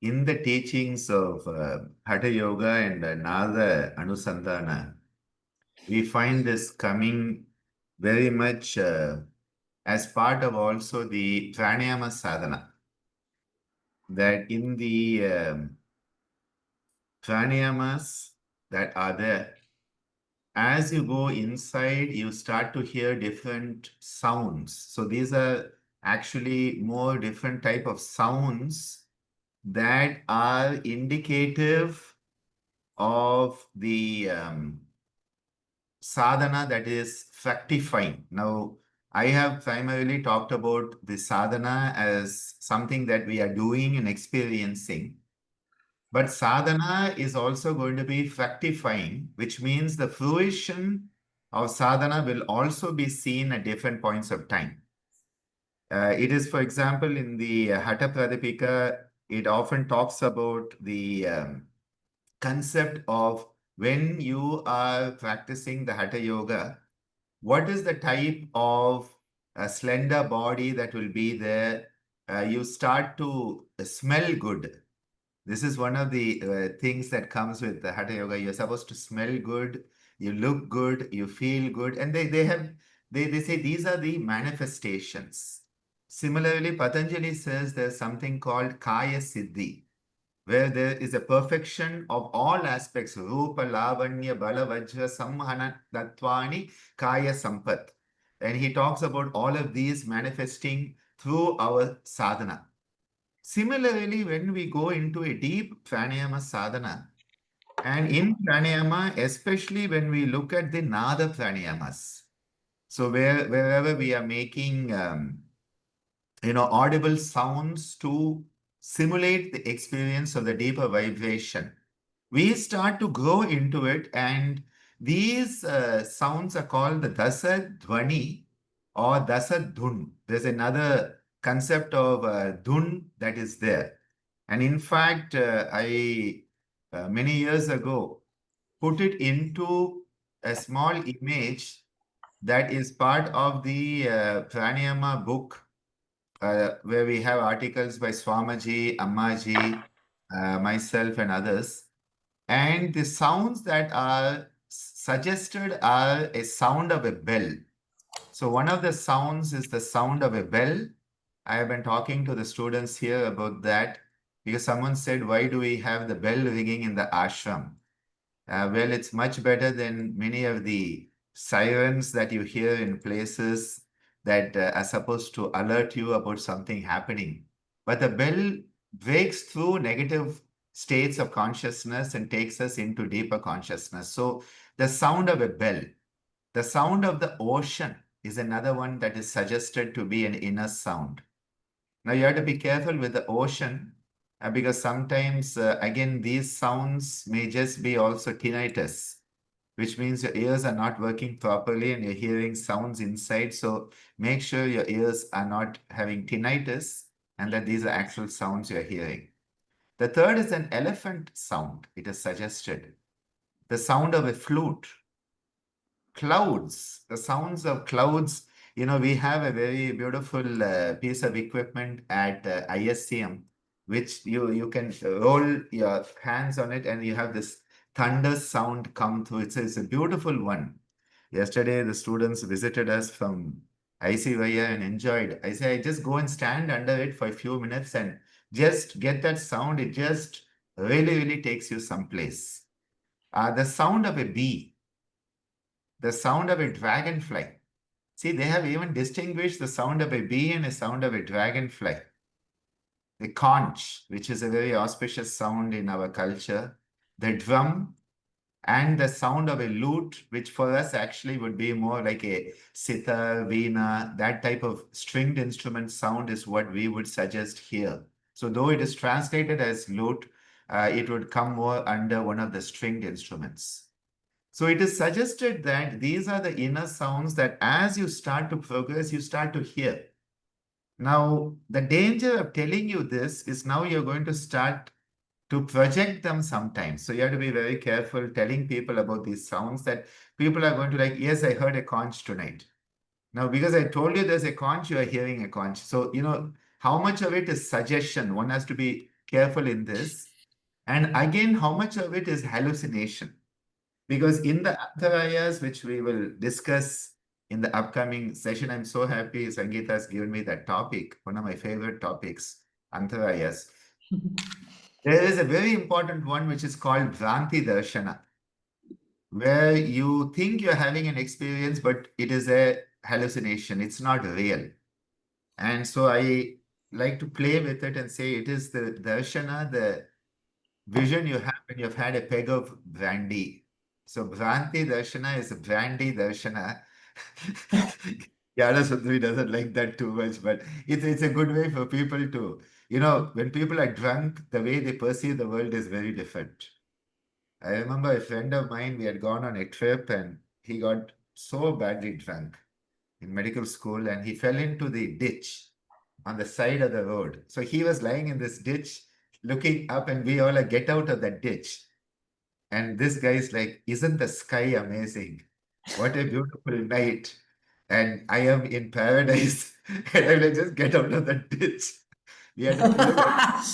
in the teachings of Hatha Yoga and Nada Anusandhana, we find this coming very much as part of also the pranayama sadhana. That in the pranayamas that are there, as you go inside, you start to hear different sounds. So these are actually more different type of sounds that are indicative of the sadhana that is fructifying. Now, I have primarily talked about the sadhana as something that we are doing and experiencing. But sadhana is also going to be fructifying, which means the fruition of sadhana will also be seen at different points of time. It is, for example, in the Hatha Pradipika, it often talks about the concept of when you are practicing the Hatha Yoga, what is the type of slender body that will be there? You start to smell good. This is one of the things that comes with the Hatha Yoga. You're supposed to smell good, you look good, you feel good. And they say these are the manifestations. Similarly, Patanjali says there's something called Kaya Siddhi, where there is a perfection of all aspects. Rupa, Lavanya, Bala, Vajra, Samhana, Tattvani, Kaya Sampat. And he talks about all of these manifesting through our sadhana. Similarly, when we go into a deep pranayama sadhana, and in pranayama, especially when we look at the nada pranayamas, so wherever we are making audible sounds to simulate the experience of the deeper vibration, we start to grow into it, and these sounds are called the dasa dhvani or dasa dhun. There's another concept of dhun that is there. And in fact, I many years ago put it into a small image that is part of the pranayama book, where we have articles by Swamaji, Ammaji, myself, and others. And the sounds that are suggested are a sound of a bell. So one of the sounds is the sound of a bell. I have been talking to the students here about that because someone said, why do we have the bell ringing in the ashram? Well, it's much better than many of the sirens that you hear in places that are supposed to alert you about something happening. But the bell breaks through negative states of consciousness and takes us into deeper consciousness. So the sound of a bell, the sound of the ocean is another one that is suggested to be an inner sound. Now you have to be careful with the ocean because sometimes, again, these sounds may just be also tinnitus, which means your ears are not working properly and you're hearing sounds inside. So make sure your ears are not having tinnitus and that these are actual sounds you're hearing. The third is an elephant sound. It is suggested. The sound of a flute. Clouds, the sounds of clouds. We have a very beautiful piece of equipment at ISCM, which you can roll your hands on it and you have this thunder sound come through. It's a beautiful one. Yesterday, the students visited us from ICYA and enjoyed. I say, I just go and stand under it for a few minutes and just get that sound. It just really, really takes you someplace. The sound of a bee, the sound of a dragonfly. See, they have even distinguished the sound of a bee and a sound of a dragonfly. The conch, which is a very auspicious sound in our culture. The drum and the sound of a lute, which for us actually would be more like a sitar, veena, that type of stringed instrument sound is what we would suggest here. So though it is translated as lute, it would come more under one of the stringed instruments. So it is suggested that these are the inner sounds that as you start to progress, you start to hear. Now, the danger of telling you this is now you're going to start to project them sometimes. So you have to be very careful telling people about these sounds that people are going to like, yes, I heard a conch tonight. Now, because I told you there's a conch, you are hearing a conch. So, how much of it is suggestion? One has to be careful in this. And again, how much of it is hallucination? Because in the antarayas, which we will discuss in the upcoming session. I'm so happy Sangeeta has given me that topic, one of my favorite topics, Antarayas. There is a very important one which is called Bhranti Darshana, where you think you're having an experience, but it is a hallucination. It's not real. And so I like to play with it and say it is the darshana, the vision you have when you've had a peg of brandy. So Bhranti Darshana is a brandy Darshana. Yada Sundari doesn't like that too much, but it's a good way for people to, when people are drunk, the way they perceive the world is very different. I remember a friend of mine, we had gone on a trip and he got so badly drunk in medical school and he fell into the ditch on the side of the road. So he was lying in this ditch looking up and we all like, get out of that ditch. And this guy is like, isn't the sky amazing? What a beautiful night. And I am in paradise. And I will just get out of the ditch. We had to pull him out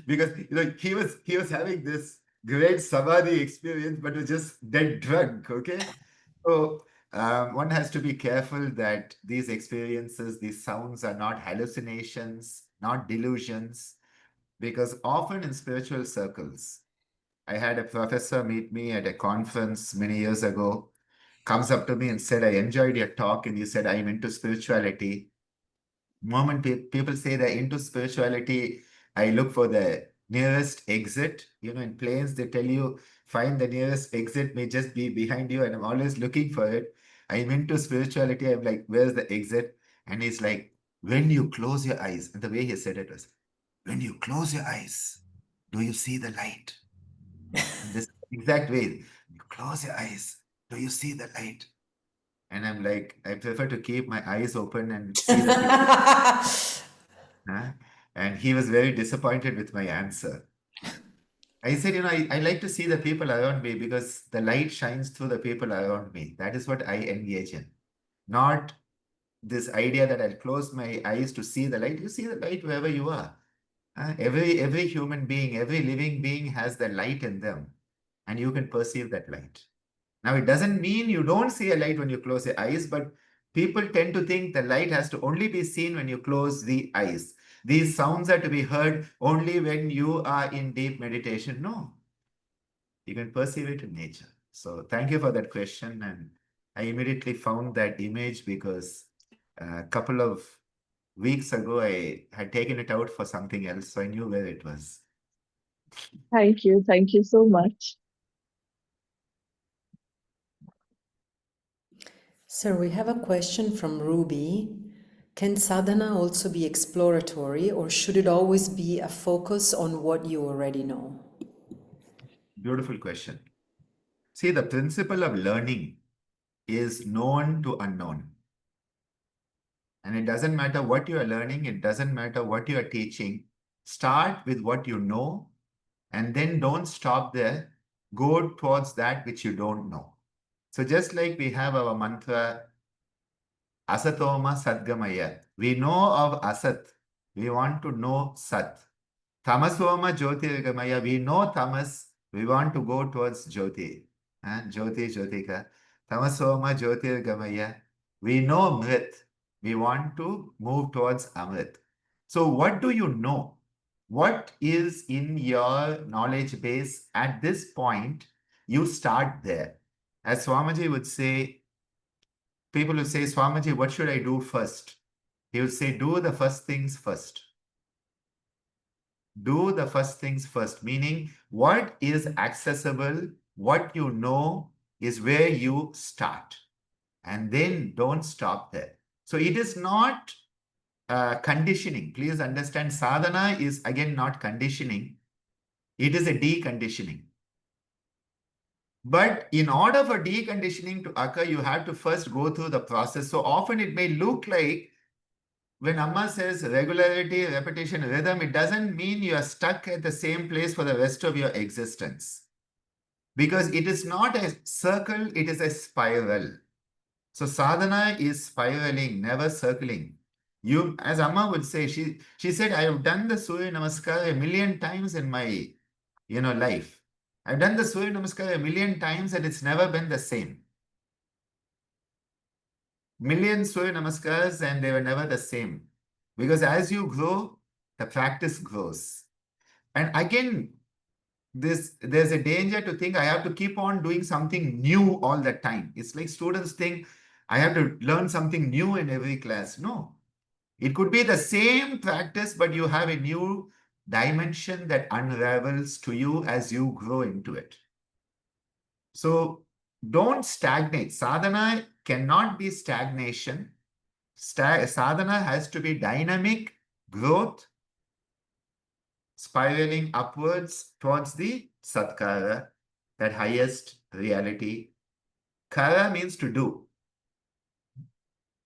because he was having this great samadhi experience, but was just dead drunk. Okay. So one has to be careful that these experiences, these sounds are not hallucinations, not delusions, because often in spiritual circles, I had a professor meet me at a conference many years ago, comes up to me and said, I enjoyed your talk, and you said, I'm into spirituality. Moment people say they're into spirituality, I look for the nearest exit. In planes, they tell you, find the nearest exit, may just be behind you, and I'm always looking for it. I'm into spirituality. I'm like, where's the exit? And he's like, when you close your eyes, and the way he said it was, when you close your eyes, do you see the light? And this exact way, you close your eyes, do you see the light? And I'm like, I prefer to keep my eyes open and see the people. Huh? And he was very disappointed with my answer. I said, I like to see the people around me because the light shines through the people around me. That is what I engage in. Not this idea that I'll close my eyes to see the light. You see the light wherever you are. Every human being, every living being has the light in them, and you can perceive that light. Now, it doesn't mean you don't see a light when you close your eyes, but people tend to think the light has to only be seen when you close the eyes. These sounds are to be heard only when you are in deep meditation. No, you can perceive it in nature. So thank you for that question. And I immediately found that image because a couple of weeks ago, I had taken it out for something else. So I knew where it was. Thank you. Thank you so much. So we have a question from Ruby. Can sadhana also be exploratory, or should it always be a focus on what you already know? Beautiful question. See, the principle of learning is known to unknown. And it doesn't matter what you are learning, it doesn't matter what you are teaching. Start with what you know, and then don't stop there. Go towards that which you don't know. So just like we have our mantra, Asatoma Sadgamaya. We know of Asat. We want to know Sat. Tamasoma Jyotirgamaya. We know Tamas. We want to go towards Jyoti. Jyoti Jyotika. Tamasoma Jyotirgamaya. We know Mrit. We want to move towards Amrit. So what do you know? What is in your knowledge base at this point? You start there. As Swamiji would say, people will say, Swamiji, what should I do first? He will say, do the first things first. Do the first things first, meaning what is accessible, what you know is where you start. And then don't stop there. So it is not conditioning. Please understand, sadhana is again not conditioning. It is a deconditioning. But in order for deconditioning to occur, you have to first go through the process. So often it may look like when Amma says regularity, repetition, rhythm, it doesn't mean you are stuck at the same place for the rest of your existence. Because it is not a circle, it is a spiral. So sadhana is spiraling, never circling. You, as Amma would say, she said, I have done the Surya Namaskar 1,000,000 times in my life. I've done the Surya Namaskar 1,000,000 times and it's never been the same. million Surya Namaskars and they were never the same. Because as you grow, the practice grows. And again, there's a danger to think I have to keep on doing something new all the time. It's like students think I have to learn something new in every class. No, it could be the same practice, but you have a new dimension that unravels to you as you grow into it. So don't stagnate. Sadhana cannot be stagnation. Sadhana has to be dynamic growth, spiraling upwards towards the Satkara, that highest reality. Kara means to do.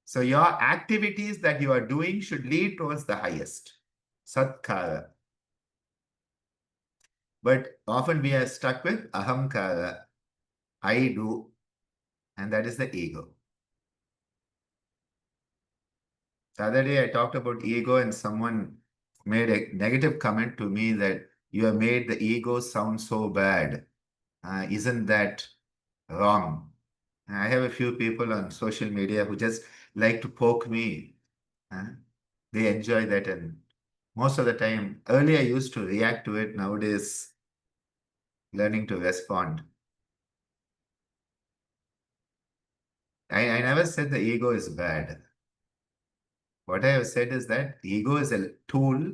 So your activities that you are doing should lead towards the highest, Satkara. But often we are stuck with ahamkara, I do, and that is the ego. The other day I talked about ego and someone made a negative comment to me that you have made the ego sound so bad. Isn't that wrong? I have a few people on social media who just like to poke me. They enjoy that, and most of the time, earlier I used to react to it. Nowadays, learning to respond. I never said the ego is bad. What I have said is that ego is a tool.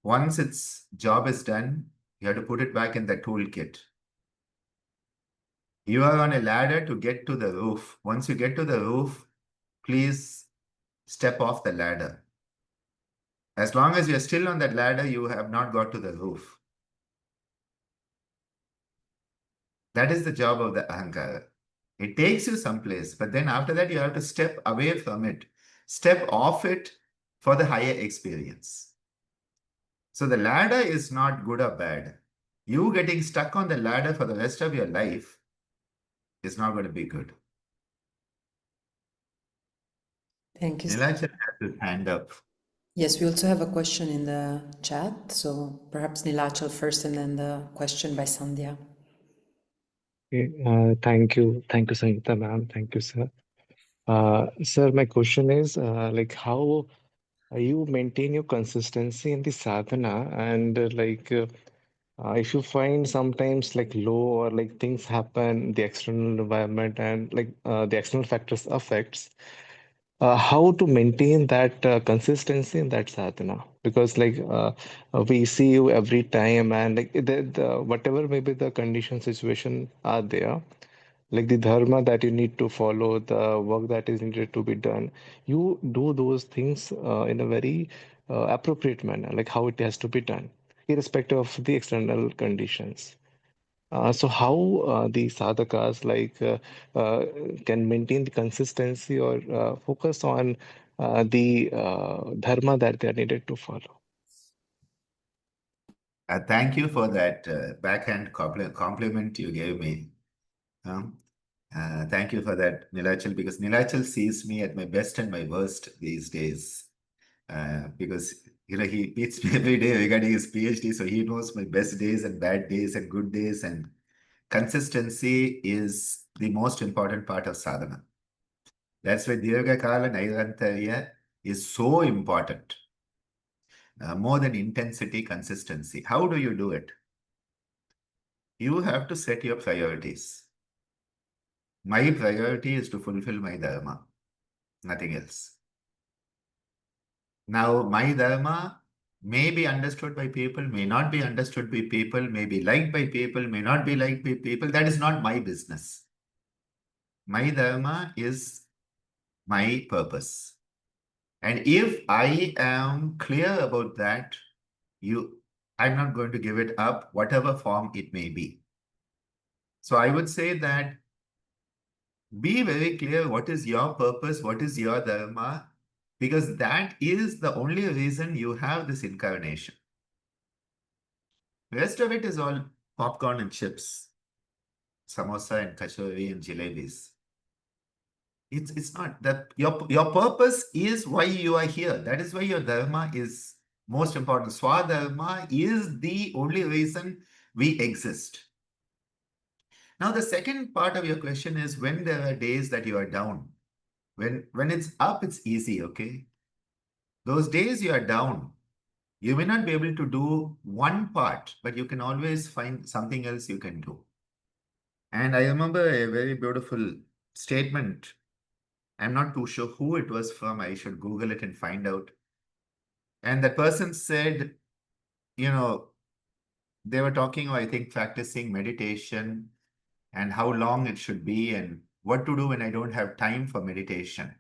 Once its job is done, you have to put it back in the toolkit. You are on a ladder to get to the roof. Once you get to the roof, please step off the ladder. As long as you're still on that ladder, you have not got to the roof. That is the job of the ahankara. It takes you someplace, but then after that, you have to step away from it, step off it for the higher experience. So the ladder is not good or bad. You getting stuck on the ladder for the rest of your life is not going to be good. Thank you. Nilachal has his hand up. Yes, we also have a question in the chat, so perhaps Nilachal first and then the question by Sandhya. Okay, thank you, Sangeeta ma'am. Thank you, sir. Sir, my question is like how you maintain your consistency in the sadhana, and if you find sometimes like low or like things happen, the external environment and like the external factors affects. How to maintain that consistency in that sadhana, because we see you every time, and like whatever maybe the condition situation are there, like the dharma that you need to follow, the work that is needed to be done, you do those things in a very appropriate manner, like how it has to be done, irrespective of the external conditions. So how the sadhakas uh, can maintain the consistency or focus on the dharma that they are needed to follow? Thank you for that backhand compliment you gave me. Thank you for that, Nilachal, because Nilachal sees me at my best and my worst these days. Because he meets me every day regarding his PhD, so he knows my best days and bad days and good days, and consistency is the most important part of sadhana. That's why Dirghakala Nairantarya is so important. More than intensity, consistency. How do you do it? You have to set your priorities. My priority is to fulfill my dharma, nothing else. Now, my dharma may be understood by people, may not be understood by people, may be liked by people, may not be liked by people. That is not my business. My dharma is my purpose. And if I am clear about that, I'm not going to give it up, whatever form it may be. So I would say that be very clear what is your purpose, what is your dharma, because that is the only reason you have this incarnation. The rest of it is all popcorn and chips, samosa and kachori and jalebis. It's not that your purpose is why you are here. That is why your dharma is most important. Swadharma is the only reason we exist. Now, the second part of your question is when there are days that you are down. When it's up, it's easy, okay? Those days you are down, you may not be able to do one part, but you can always find something else you can do. And I remember a very beautiful statement. I'm not too sure who it was from. I should Google it and find out. And that person said, you know, they were talking, I think, practicing meditation and how long it should be and what to do when I don't have time for meditation.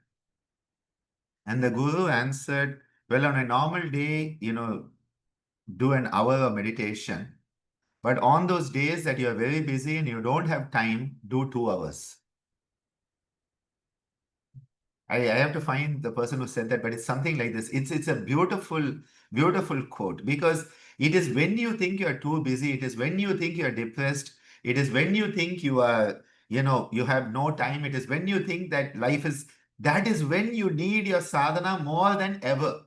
And the guru answered, well, on a normal day, do an hour of meditation. But on those days that you are very busy and you don't have time, do 2 hours. I have to find the person who said that, but it's something like this. It's a beautiful, beautiful quote, because it is when you think you're too busy, it is when you think you're depressed, it is when you think you are, you have no time, it is when you think that that is when you need your sadhana more than ever.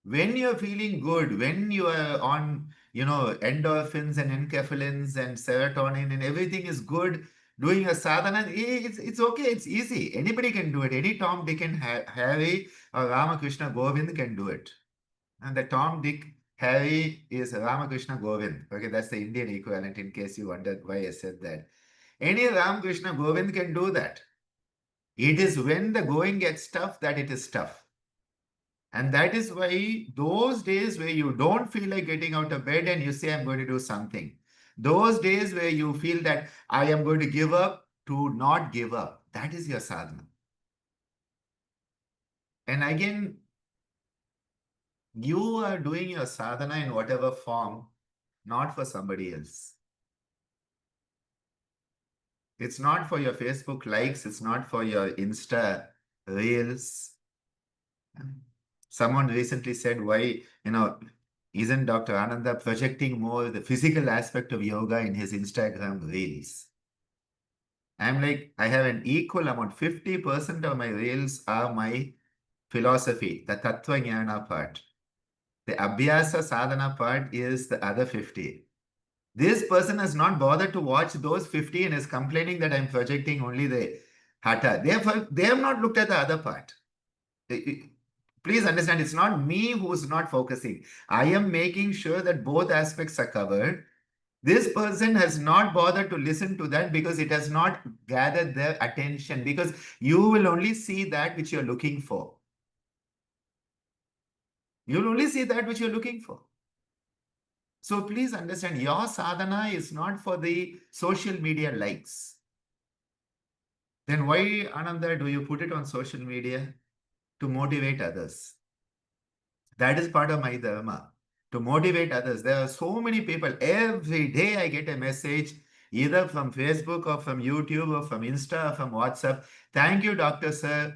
When you're feeling good, when you are on, endorphins and enkephalins and serotonin and everything is good, doing a sadhana, it's okay, it's easy. Anybody can do it. Any Tom, Dick, and Harry or Ramakrishna Govind can do it. And the Tom, Dick, Harry is Ramakrishna Govind. Okay, that's the Indian equivalent, in case you wondered why I said that. Any Ramakrishna Govind can do that. It is when the going gets tough that it is tough. And that is why those days where you don't feel like getting out of bed and you say, I'm going to do something. Those days where you feel that I am going to give up, to not give up. That is your sadhana. And again, you are doing your sadhana in whatever form, not for somebody else. It's not for your Facebook likes. It's not for your Insta reels. Someone recently said, why, isn't Dr. Ananda projecting more the physical aspect of yoga in his Instagram reels? I'm like, I have an equal amount. 50% of my reels are my philosophy, the Tattva Jnana part. The Abhyasa Sadhana part is the other 50. This person has not bothered to watch those 50 and is complaining that I'm projecting only the Hatha. They have not looked at the other part. Please understand, it's not me who's not focusing. I am making sure that both aspects are covered. This person has not bothered to listen to that because it has not gathered their attention, because you will only see that which you're looking for. You'll only see that which you're looking for. So please understand, your sadhana is not for the social media likes. Then why, Ananda, do you put it on social media? To motivate others. That is part of my dharma, to motivate others. There are so many people. Every day I get a message, either from Facebook or from YouTube or from Insta or from WhatsApp. Thank you, Dr. Sir.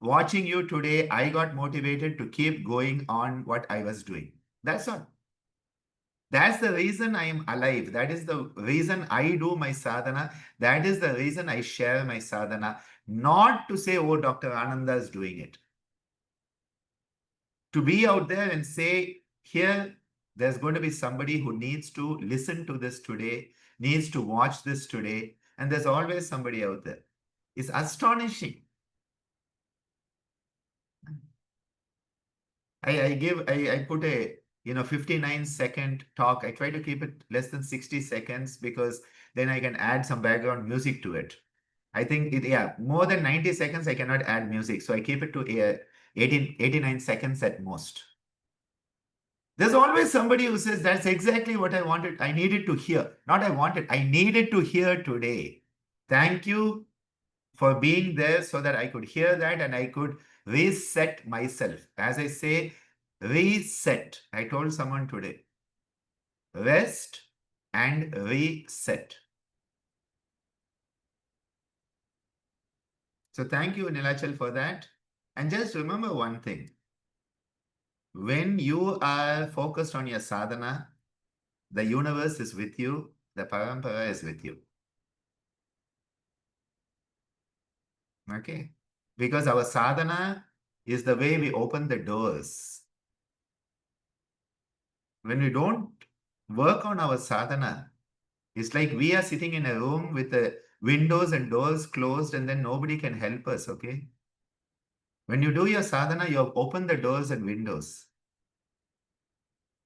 Watching you today, I got motivated to keep going on what I was doing. That's all. That's the reason I am alive. That is the reason I do my sadhana. That is the reason I share my sadhana. Not to say, oh, Dr. Ananda is doing it. To be out there and say, here, there's going to be somebody who needs to listen to this today, needs to watch this today, and there's always somebody out there. It's astonishing. I put a 59-second talk. I try to keep it less than 60 seconds because then I can add some background music to it. I think more than 90 seconds I cannot add music, so I keep it to 89 seconds at most. There's always somebody who says, that's exactly what I wanted. I needed to hear. Not I wanted, I needed to hear today. Thank you for being there so that I could hear that and I could reset myself. As I say, reset. I told someone today, rest and reset. So thank you, Nilachal, for that. And just remember one thing. When you are focused on your sadhana, the universe is with you, the parampara is with you. Okay? Because our sadhana is the way we open the doors. When we don't work on our sadhana, it's like we are sitting in a room with a windows and doors closed and then nobody can help us, okay? When you do your sadhana, you have opened the doors and windows.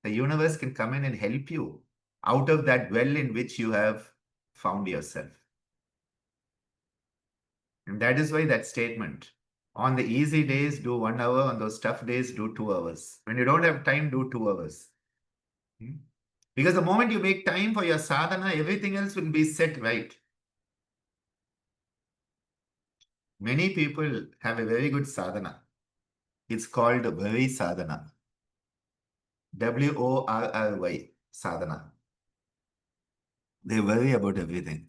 The universe can come in and help you out of that well in which you have found yourself. And that is why that statement, on the easy days, do 1 hour. On those tough days, do 2 hours. When you don't have time, do 2 hours. Because the moment you make time for your sadhana, everything else will be set right. Many people have a very good sadhana. It's called worry sadhana. WORRY sadhana. They worry about everything.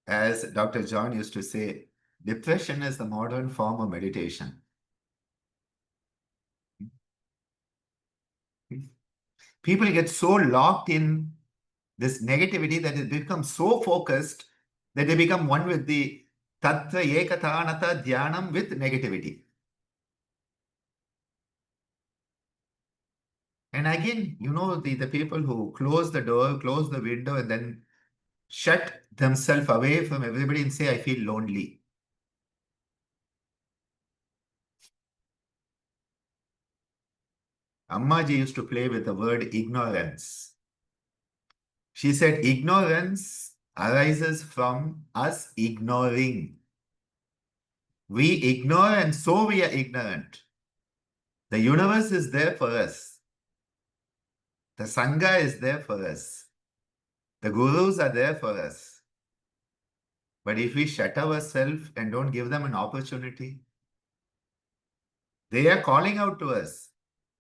As Dr. John used to say, depression is the modern form of meditation. People get so locked in this negativity that it becomes so focused that they become one with the Tattva Ekatanata Dhyanam with negativity. And again, you know, the people who close the door, close the window, and then shut themselves away from everybody and say, I feel lonely. Ammaji used to play with the word ignorance. She said, ignorance arises from us ignoring. We ignore and so we are ignorant. The universe is there for us. The Sangha is there for us. The gurus are there for us. But if we shut ourselves and don't give them an opportunity, they are calling out to us,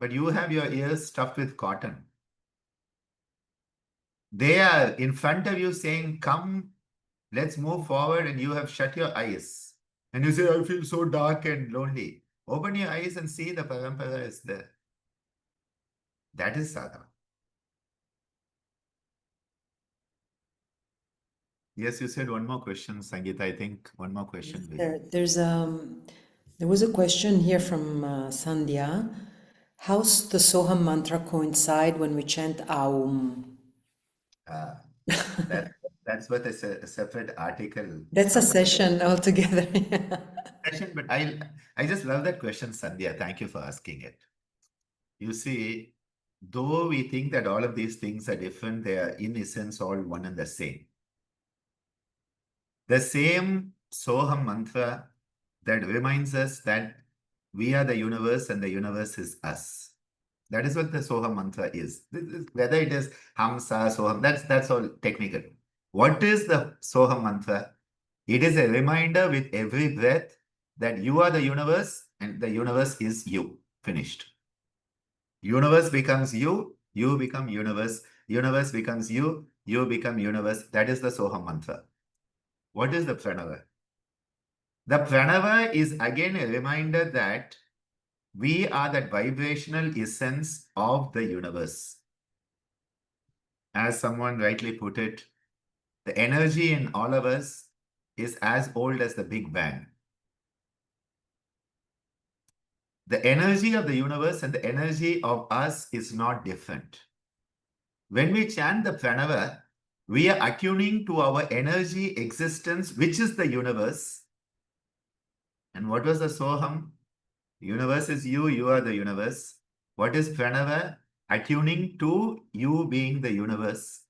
but you have your ears stuffed with cotton. They are in front of you saying, come, let's move forward, and you have shut your eyes. And you say, I feel so dark and lonely. Open your eyes and see the parampara is there. That is sadhana. Yes, you said one more question, Sangeeta. I think one more question. There was a question here from Sandhya. How's the Soham mantra coincide when we chant Aum? That's what a separate article. That's a session altogether. Session, but I just love that question, Sandhya. Thank you for asking it. You see, though we think that all of these things are different, they are in essence all one and the same. The same Soham mantra that reminds us that we are the universe and the universe is us. That is what the Soham mantra is. Whether it is Hamsa, Soham, that's all technical. What is the Soham mantra? It is a reminder with every breath that you are the universe and the universe is you. Finished. Universe becomes you, you become universe. Universe becomes you, you become universe. That is the Soham mantra. What is the Pranava? The Pranava is again a reminder that we are that vibrational essence of the universe. As someone rightly put it, the energy in all of us is as old as the Big Bang. The energy of the universe and the energy of us is not different. When we chant the Pranava, we are attuning to our energy existence, which is the universe. And what was the Soham? Universe is you, you are the universe. What is Pranava? Attuning to you being the universe.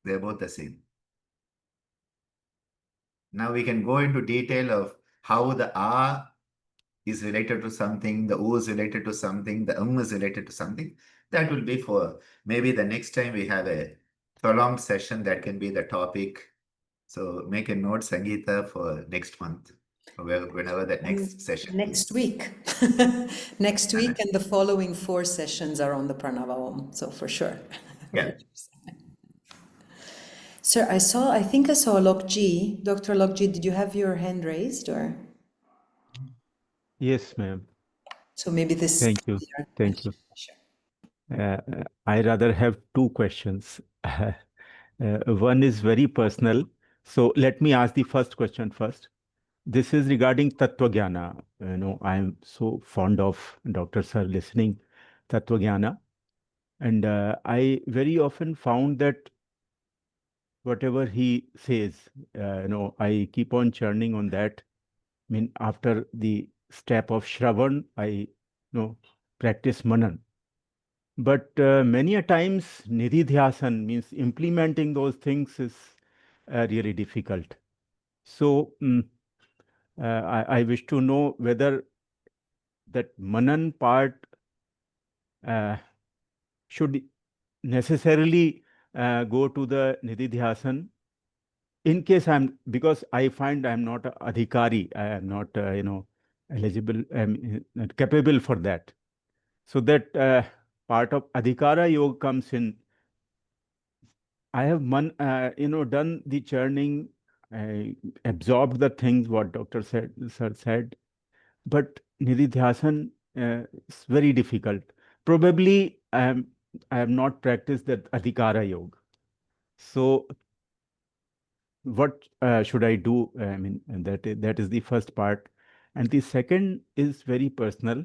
They're both the same. Now we can go into detail of how the A is related to something, the O is related to something, the is related to something. That will be for maybe the next time we have a prolonged session, that can be the topic. So make a note, Sangeeta, for next month, or whenever that next session Next is. week. Next week, and the following 4 sessions are on the Pranava Om, so for sure. Yeah. Sir, I think I saw Lokji. Dr. Lokji, did you have your hand raised or? Yes, ma'am. So maybe this. Thank you. Thank you. I rather have 2 questions. One is very personal. So let me ask the first question first. This is regarding Tattva Jnana. I am so fond of Dr. Sir listening Tattva Jnana. And I very often found that whatever he says, I keep on churning on that. I mean, after the step of Shravan, I practice Manan. But many a times, Nididhyasan means implementing those things is really difficult. So I wish to know whether that Manan part should necessarily go to the Nididhyasan in case because I find I'm not a adhikari, I am not, eligible, not capable for that. So that part of adhikara yoga comes in. I have done the churning, I absorbed the things what Dr. Sir said, but Nididhyasan is very difficult. Probably I have not practiced that adhikara yoga. So what should I do? I mean, and that is the first part. And the second is very personal.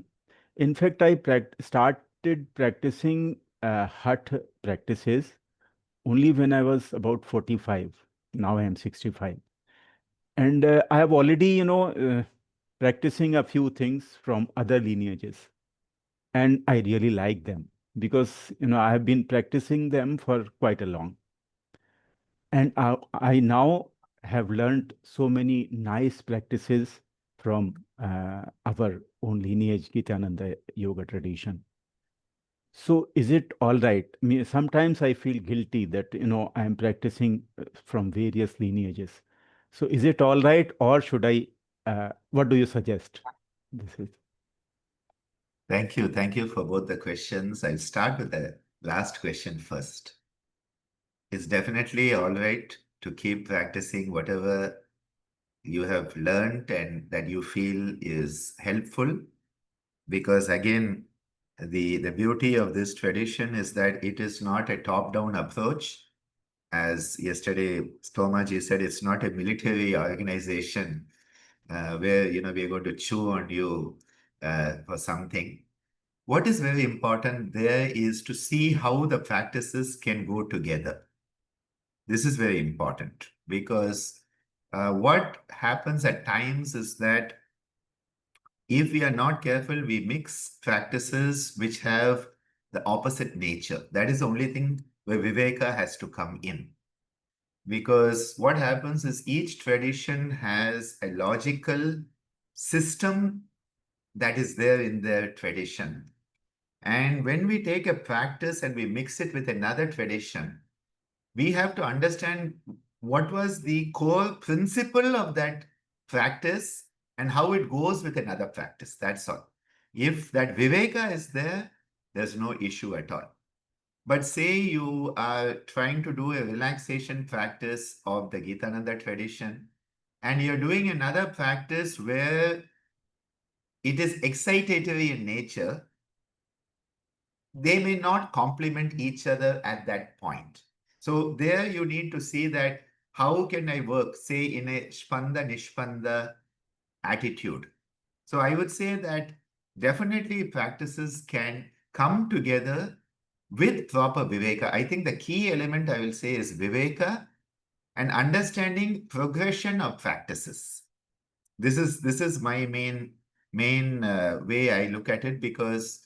In fact, I started practicing Hatha practices only when I was about 45. Now I am 65. And I have already, practicing a few things from other lineages. And I really like them because, I have been practicing them for quite a long. And I now have learned so many nice practices from our own lineage, Gitananda yoga tradition. So is it all right? I mean, sometimes I feel guilty that, I am practicing from various lineages. So is it all right, or should I, what do you suggest? This is. Thank you. Thank you for both the questions. I'll start with the last question first. It's definitely all right to keep practicing whatever you have learned and that you feel is helpful, because again, the beauty of this tradition is that it is not a top-down approach. As yesterday Stomaji said, it's not a military organization where we are going to chew on you for something. What is very important there is to see how the practices can go together. This is very important because what happens at times is that if we are not careful, we mix practices which have the opposite nature. That is the only thing where Viveka has to come in. Because what happens is each tradition has a logical system that is there in their tradition. And when we take a practice and we mix it with another tradition, we have to understand what was the core principle of that practice and how it goes with another practice. That's all. If that Viveka is there, there's no issue at all. But say you are trying to do a relaxation practice of the Gitananda tradition, and you're doing another practice where it is excitatory in nature, they may not complement each other at that point. So there you need to see that how can I work, say, in a Spanda Nishpanda attitude. So I would say that definitely practices can come together with proper Viveka. I think the key element I will say is Viveka and understanding progression of practices. This is my main way I look at it, because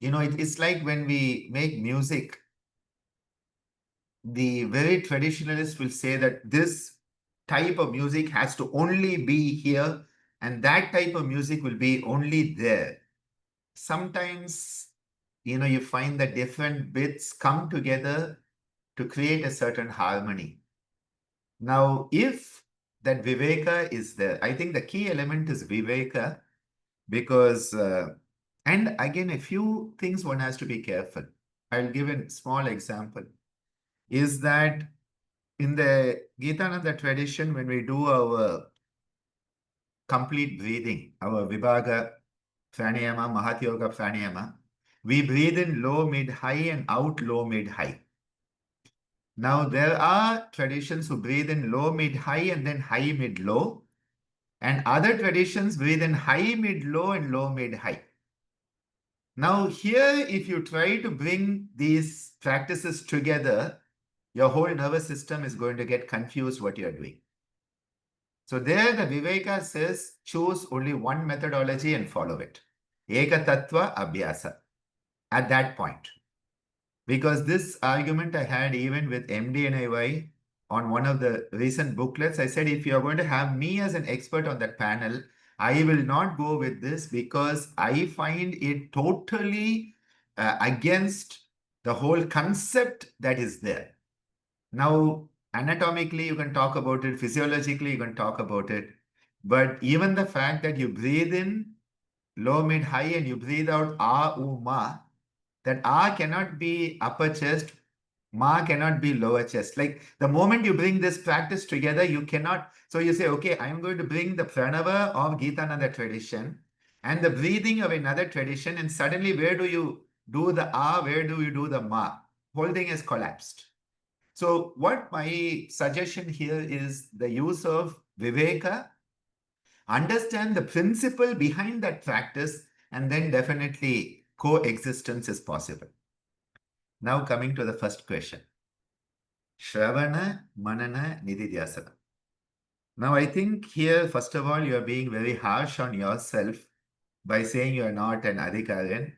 it's like when we make music, the very traditionalist will say that this type of music has to only be here and that type of music will be only there. Sometimes, you find that different bits come together to create a certain harmony. Now, if that Viveka is there, I think the key element is Viveka, because, and again, a few things one has to be careful. I'll give a small example. Is that in the Gitananda tradition, when we do our complete breathing, our Vibhaga Pranayama, Mahat Yoga Pranayama, we breathe in low, mid, high and out low, mid, high. Now, there are traditions who breathe in low, mid, high and then high, mid, low. And other traditions breathe in high, mid, low and low, mid, high. Now here, if you try to bring these practices together, your whole nervous system is going to get confused what you're doing. So there the Viveka says, choose only one methodology and follow it. Eka Tattva Abhyasa. At that point. Because this argument I had even with MD and IY on one of the recent booklets. I said, if you're going to have me as an expert on that panel, I will not go with this because I find it totally against the whole concept that is there. Now, anatomically, you can talk about it. Physiologically, you can talk about it. But even the fact that you breathe in low, mid, high, and you breathe out ah, u, ma, that ah cannot be upper chest, ma cannot be lower chest. Like the moment you bring this practice together, you cannot. So you say, okay, I'm going to bring the pranava of Gitananda tradition and the breathing of another tradition. And suddenly, where do you do the ah? Where do you do the ma? Whole thing has collapsed. So what my suggestion here is the use of Viveka, understand the principle behind that practice, and then definitely coexistence is possible. Now coming to the first question. Shravana, Manana, Nididhyasana. Now I think here, first of all, you are being very harsh on yourself by saying you are not an Adhikarian.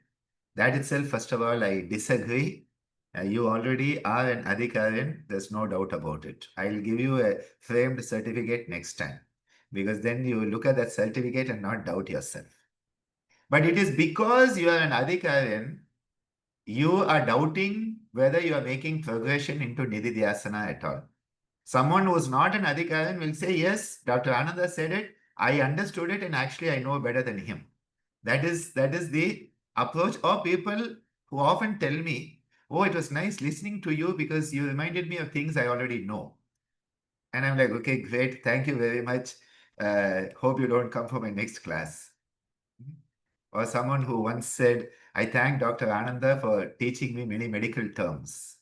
That itself, first of all, I disagree. You already are an Adhikarian. There's no doubt about it. I'll give you a framed certificate next time because then you will look at that certificate and not doubt yourself. But it is because you are an Adhikarian, you are doubting whether you are making progression into Nididhyasana at all. Someone who is not an Adhikarian will say, yes, Dr. Ananda said it, I understood it, and actually I know better than him. That is the approach. Or people who often tell me, oh, it was nice listening to you because you reminded me of things I already know. And I'm like, okay, great. Thank you very much. Hope you don't come for my next class. Or someone who once said, I thank Dr. Ananda for teaching me many medical terms.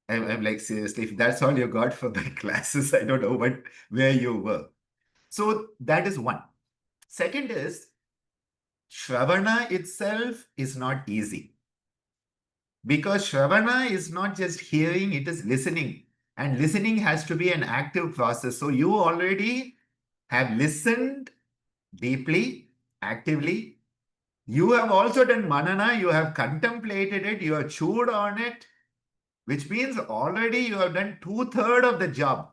I'm like, seriously, if that's all you got for my classes, I don't know where you were. So that is one. Second is, Shravana itself is not easy. Because Shravana is not just hearing, it is listening. And listening has to be an active process. So you already have listened deeply, actively. You have also done manana, you have contemplated it, you have chewed on it, which means already you have done 2/3 of the job.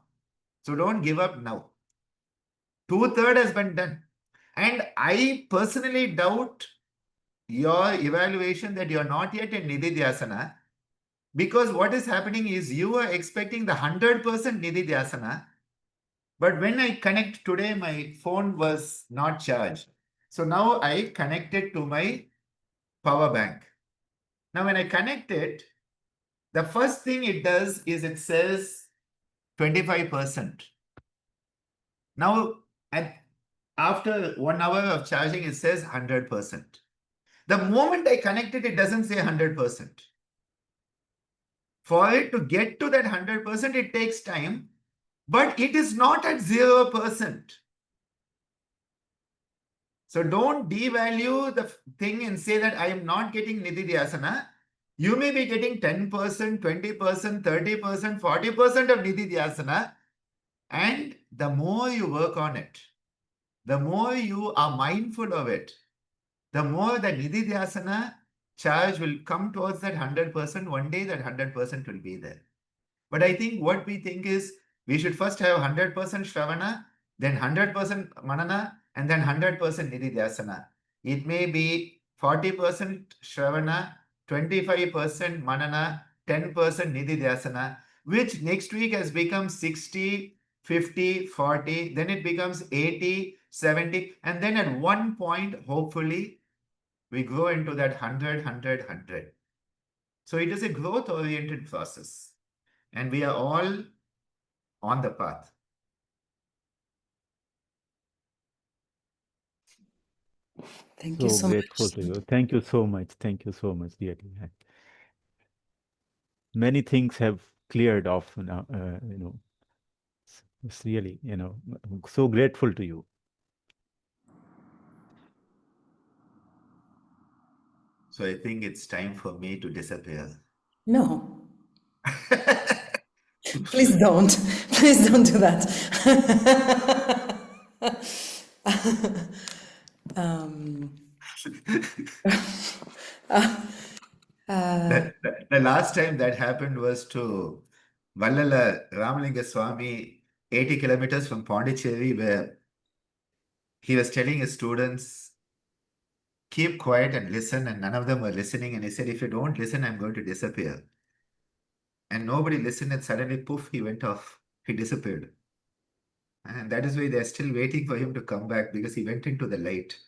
So don't give up now. 2/3 has been done. And I personally doubt your evaluation that you are not yet in Nididhyasana, because what is happening is you are expecting the 100% Nididhyasana. But when I connect today, my phone was not charged. So now I connected to my power bank. Now when I connect it, the first thing it does is it says 25%. Now after 1 hour of charging, it says 100%. The moment I connect it, it doesn't say 100%. For it to get to that 100%, it takes time, but it is not at 0%. So don't devalue the thing and say that I am not getting Nididhyasana. You may be getting 10%, 20%, 30%, 40% of Nididhyasana. And the more you work on it, the more you are mindful of it, the more the Nididhyasana charge will come towards that 100%. One day that 100% will be there. But I think what we think is we should first have 100% Shravana, then 100% Manana, and then 100% Nididhyasana. It may be 40% Shravana, 25% Manana, 10% Nididhyasana, which next week has become 60, 50, 40, then it becomes 80, 70, and then at one point, hopefully, we grow into that 100, 100, 100. So it is a growth-oriented process. And we are all on the path. Thank you So so grateful much. to you. Thank you so much. Thank you so much, dearly. Many things have cleared off now, it's really, I'm so grateful to you. So I think it's time for me to disappear. No, please don't. Please don't do that. The last time that happened was to Vallala Ramalinga Swami, 80 kilometers from Pondicherry, where he was telling his students, keep quiet and listen, and none of them were listening. And he said, if you don't listen, I'm going to disappear. And nobody listened, and suddenly, poof, he went off. He disappeared. And that is why they're still waiting for him to come back, because he went into the light.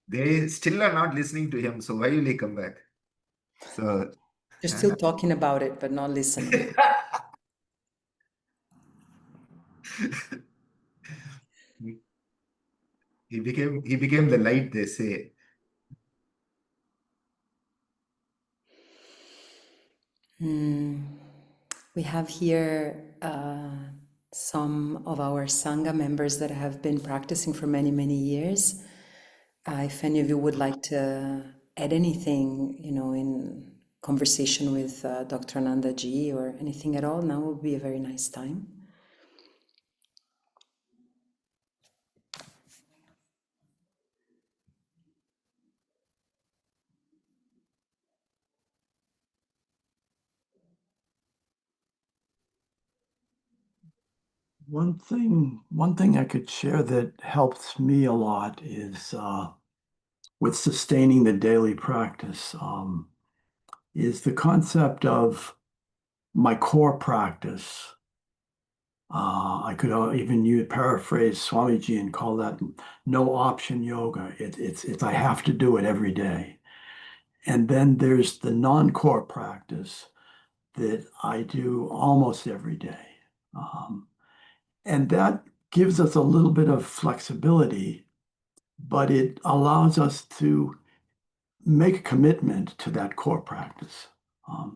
They still are not listening to him. So why will he come back? So You're still talking about it, but not listening. he became the light, they say. We have here some of our Sangha members that have been practicing for many, many years. If any of you would like to add anything, in conversation with Dr. Anandaji or anything at all, now would be a very nice time. One thing I could share that helps me a lot is with sustaining the daily practice is the concept of my core practice. I could even paraphrase Swamiji and call that no option yoga. It's I have to do it every day. And then there's the non-core practice that I do almost every day. And that gives us a little bit of flexibility, but it allows us to make a commitment to that core practice.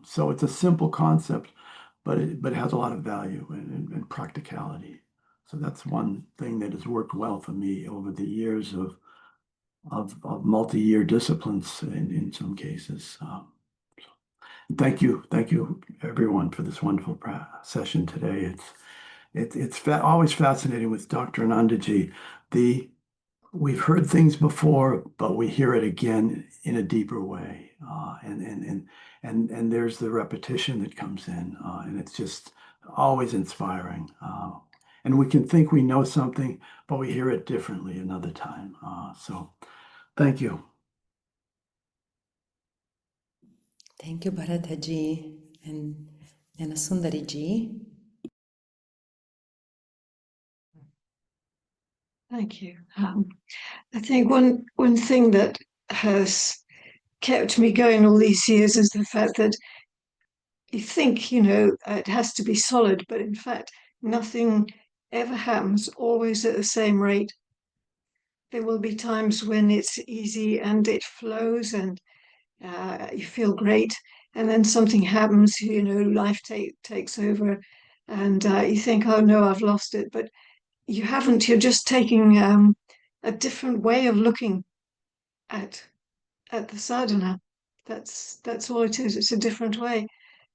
So it's a simple concept, but it has a lot of value and practicality. So that's one thing that has worked well for me over the years of multi-year disciplines in some cases. Thank you everyone for this wonderful session today. It's always fascinating with Dr. Anandaji. We've heard things before, but we hear it again in a deeper way, and there's the repetition that comes in, and it's just always inspiring. And we can think we know something, but we hear it differently another time. So, thank you. Thank you, Bharataji and Jnanasundariji. Thank you. I think one thing that has kept me going all these years is the fact that you think, it has to be solid, but in fact, nothing ever happens always at the same rate. There will be times when it's easy and it flows and you feel great, and then something happens, life takes over, and you think, oh no, I've lost it, but you haven't. You're just taking a different way of looking at the sadhana. That's all it is. It's a different way.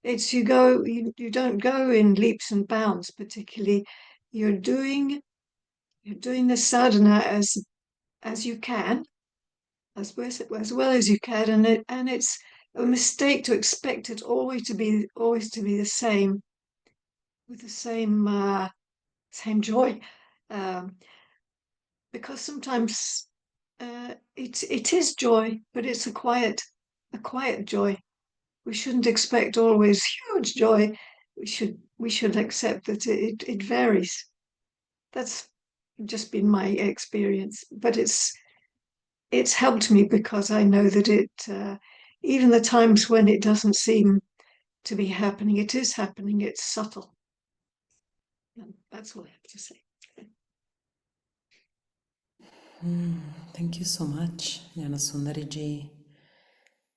It's you don't go in leaps and bounds particularly. You're doing the sadhana as you can, as well as you can, and it's a mistake to expect it always to be the same, with the same joy, because sometimes it is joy, but it's a quiet joy. We shouldn't expect always huge joy. We should accept that it varies. That's just been my experience, but it's helped me because I know that even the times when it doesn't seem to be happening, it is happening. It's subtle. And that's all I have to say. Thank you so much, Jnanasundariji.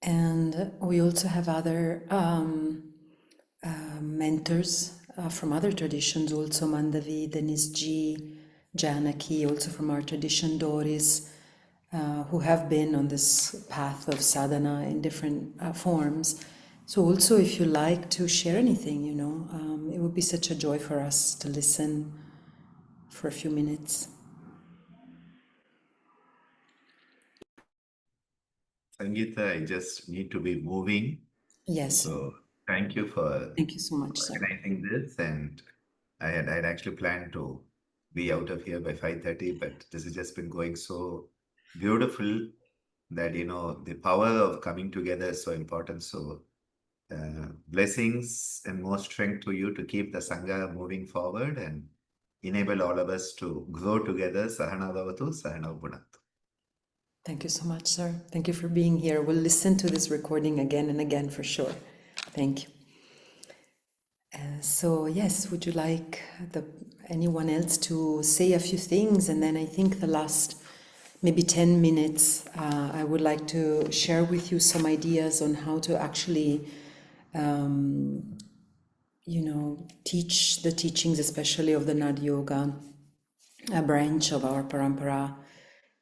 And we also have other mentors from other traditions, also Mandavi, Dennis G, Janaki, also from our tradition, Doris, who have been on this path of sadhana in different forms. So also, if you like to share anything, it would be such a joy for us to listen for a few minutes. Sangeeta, I just need to be moving. Yes. So thank you for Thank you so much, sir. organizing this. And I'd actually planned to be out of here by 5:30, but this has just been going so beautiful that, the power of coming together is so important. So blessings and more strength to you to keep the Sangha moving forward and enable all of us to grow together. Sahana Bhavatu, Sahana Bhunatu. Thank you so much, sir. Thank you for being here. We'll listen to this recording again and again for sure. Thank you. So yes, would you like anyone else to say a few things? And then I think the last maybe 10 minutes, I would like to share with you some ideas on how to actually, teach the teachings, especially of the Nad Yoga, a branch of our parampara,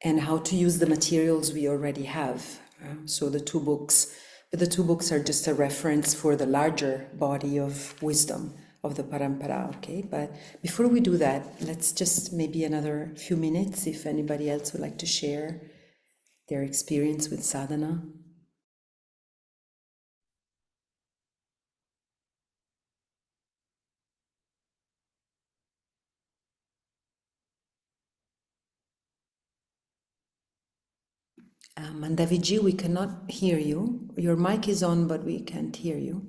and how to use the materials we already have. So the two books, but the two books are just a reference for the larger body of wisdom of the parampara, okay? But before we do that, let's just maybe another few minutes if anybody else would like to share their experience with sadhana. Mandaviji, we cannot hear you. Your mic is on, but we can't hear you.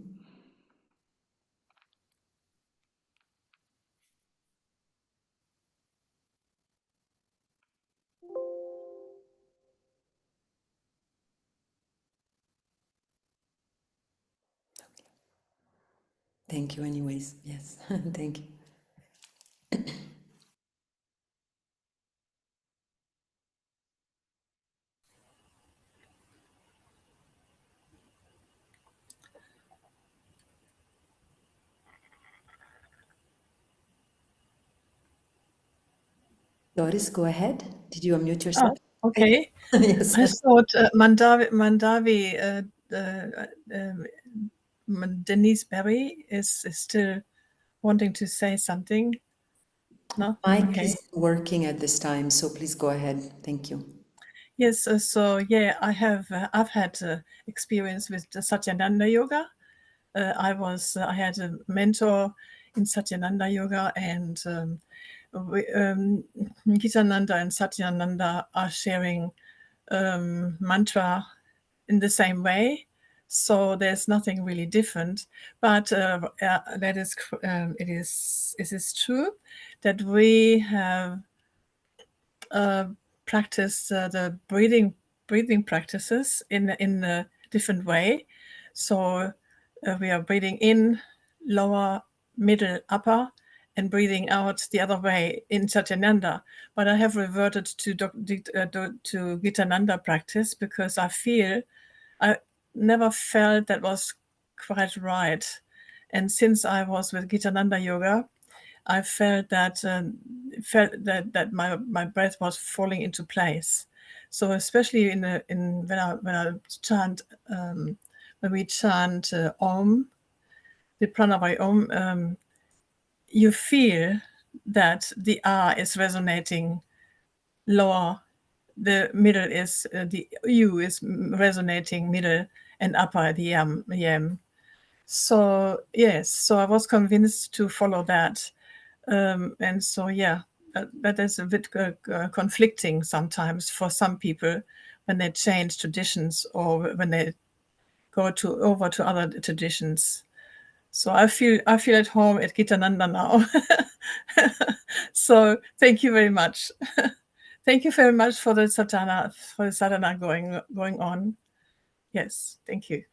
Thank you anyways. Yes, thank you. Doris, go ahead. Did you unmute yourself? Okay. Yes. I thought Mandavi Denise Berry is still wanting to say something. No? Mic Okay. is working at this time, so please go ahead. Thank you. Yes, so yeah, I've had experience with the Satyananda Yoga. I had a mentor in Satyananda Yoga, and Gitananda and Satyananda are sharing mantra in the same way. So there's nothing really different, but it is true that we have practiced the breathing practices in a different way. So we are breathing in, lower, middle, upper, and breathing out the other way in Satyananda. But I have reverted to Gitananda practice because I never felt that was quite right. And since I was with Gitananda Yoga, I felt that my breath was falling into place. So especially when I chant when we chant Om, the pranavaya Om, you feel that the R is resonating lower, the middle is the U is resonating middle, and upper the yam. So yes, so I was convinced to follow that, and so yeah, that is a bit conflicting sometimes for some people when they change traditions or when they go over to other traditions. So I feel at home at Gitananda now. So thank you very much. Thank you very much for the sadhana going on. Yes, thank you.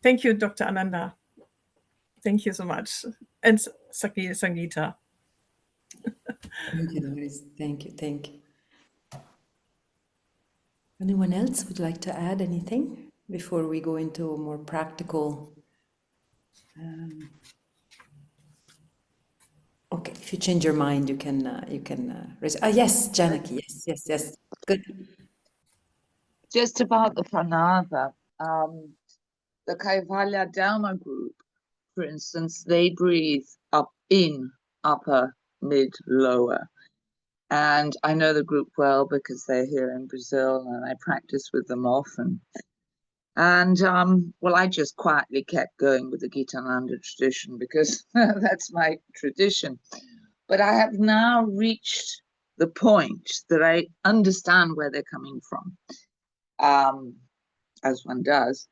Thank you, Dr. Ananda. Thank you so much. And Sangeeta. Thank you, Doris. Thank you. Thank you. Anyone else would like to add anything before we go into a more practical? Okay, if you change your mind, you can raise. Yes, Janaki. Yes. Good. just about the pranava. The Kaivalya Dharma group, for instance, they breathe up in, upper, mid, lower. And I know the group well because they're here in Brazil and I practice with them often. And well, I just quietly kept going with the Gitananda tradition because that's my tradition. But I have now reached the point that I understand where they're coming from, as one does,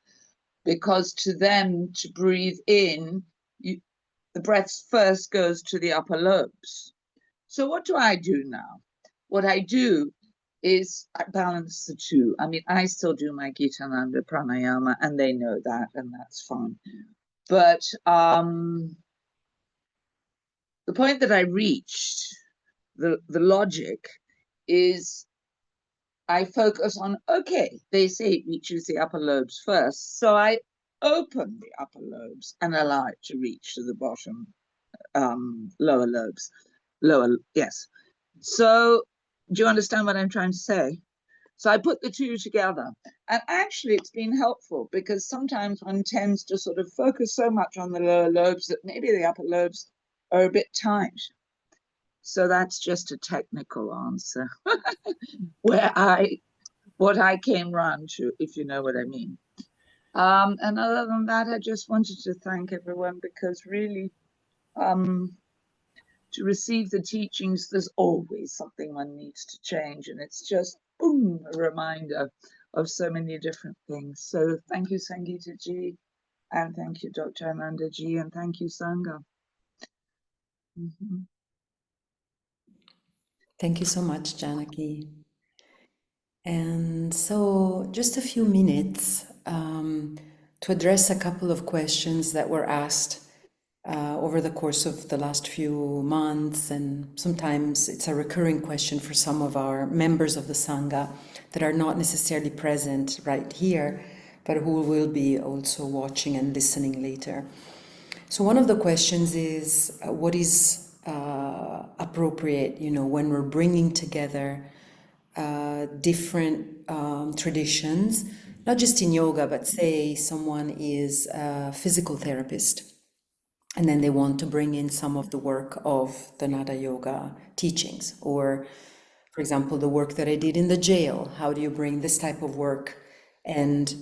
because to them, to breathe in, the breath first goes to the upper lobes. So what do I do now? What I do is I balance the two. I mean, I still do my Gitananda pranayama, and they know that, and that's fine. But the point that I reached, the logic, is I focus on, okay, they say it reaches the upper lobes first, so I open the upper lobes and allow it to reach to the bottom, lower lobes. Yes. So do you understand what I'm trying to say? So I put the two together. And actually, it's been helpful because sometimes one tends to sort of focus so much on the lower lobes that maybe the upper lobes are a bit tight. So that's just a technical answer what I came round to, if you know what I mean. And other than that, I just wanted to thank everyone because really, to receive the teachings, there's always something one needs to change. And it's just, boom, a reminder of so many different things. So thank you, Sangeeta ji, and thank you, Dr. Anandaji, and thank you, Sangha. Mm-hmm. Thank you so much, Janaki. And so just a few minutes to address a couple of questions that were asked over the course of the last few months, and sometimes it's a recurring question for some of our members of the Sangha that are not necessarily present right here, but who will be also watching and listening later. So one of the questions is, what is appropriate, when we're bringing together different traditions, not just in yoga, but say someone is a physical therapist, and then they want to bring in some of the work of the Nada Yoga teachings, or, for example, the work that I did in the jail. How do you bring this type of work and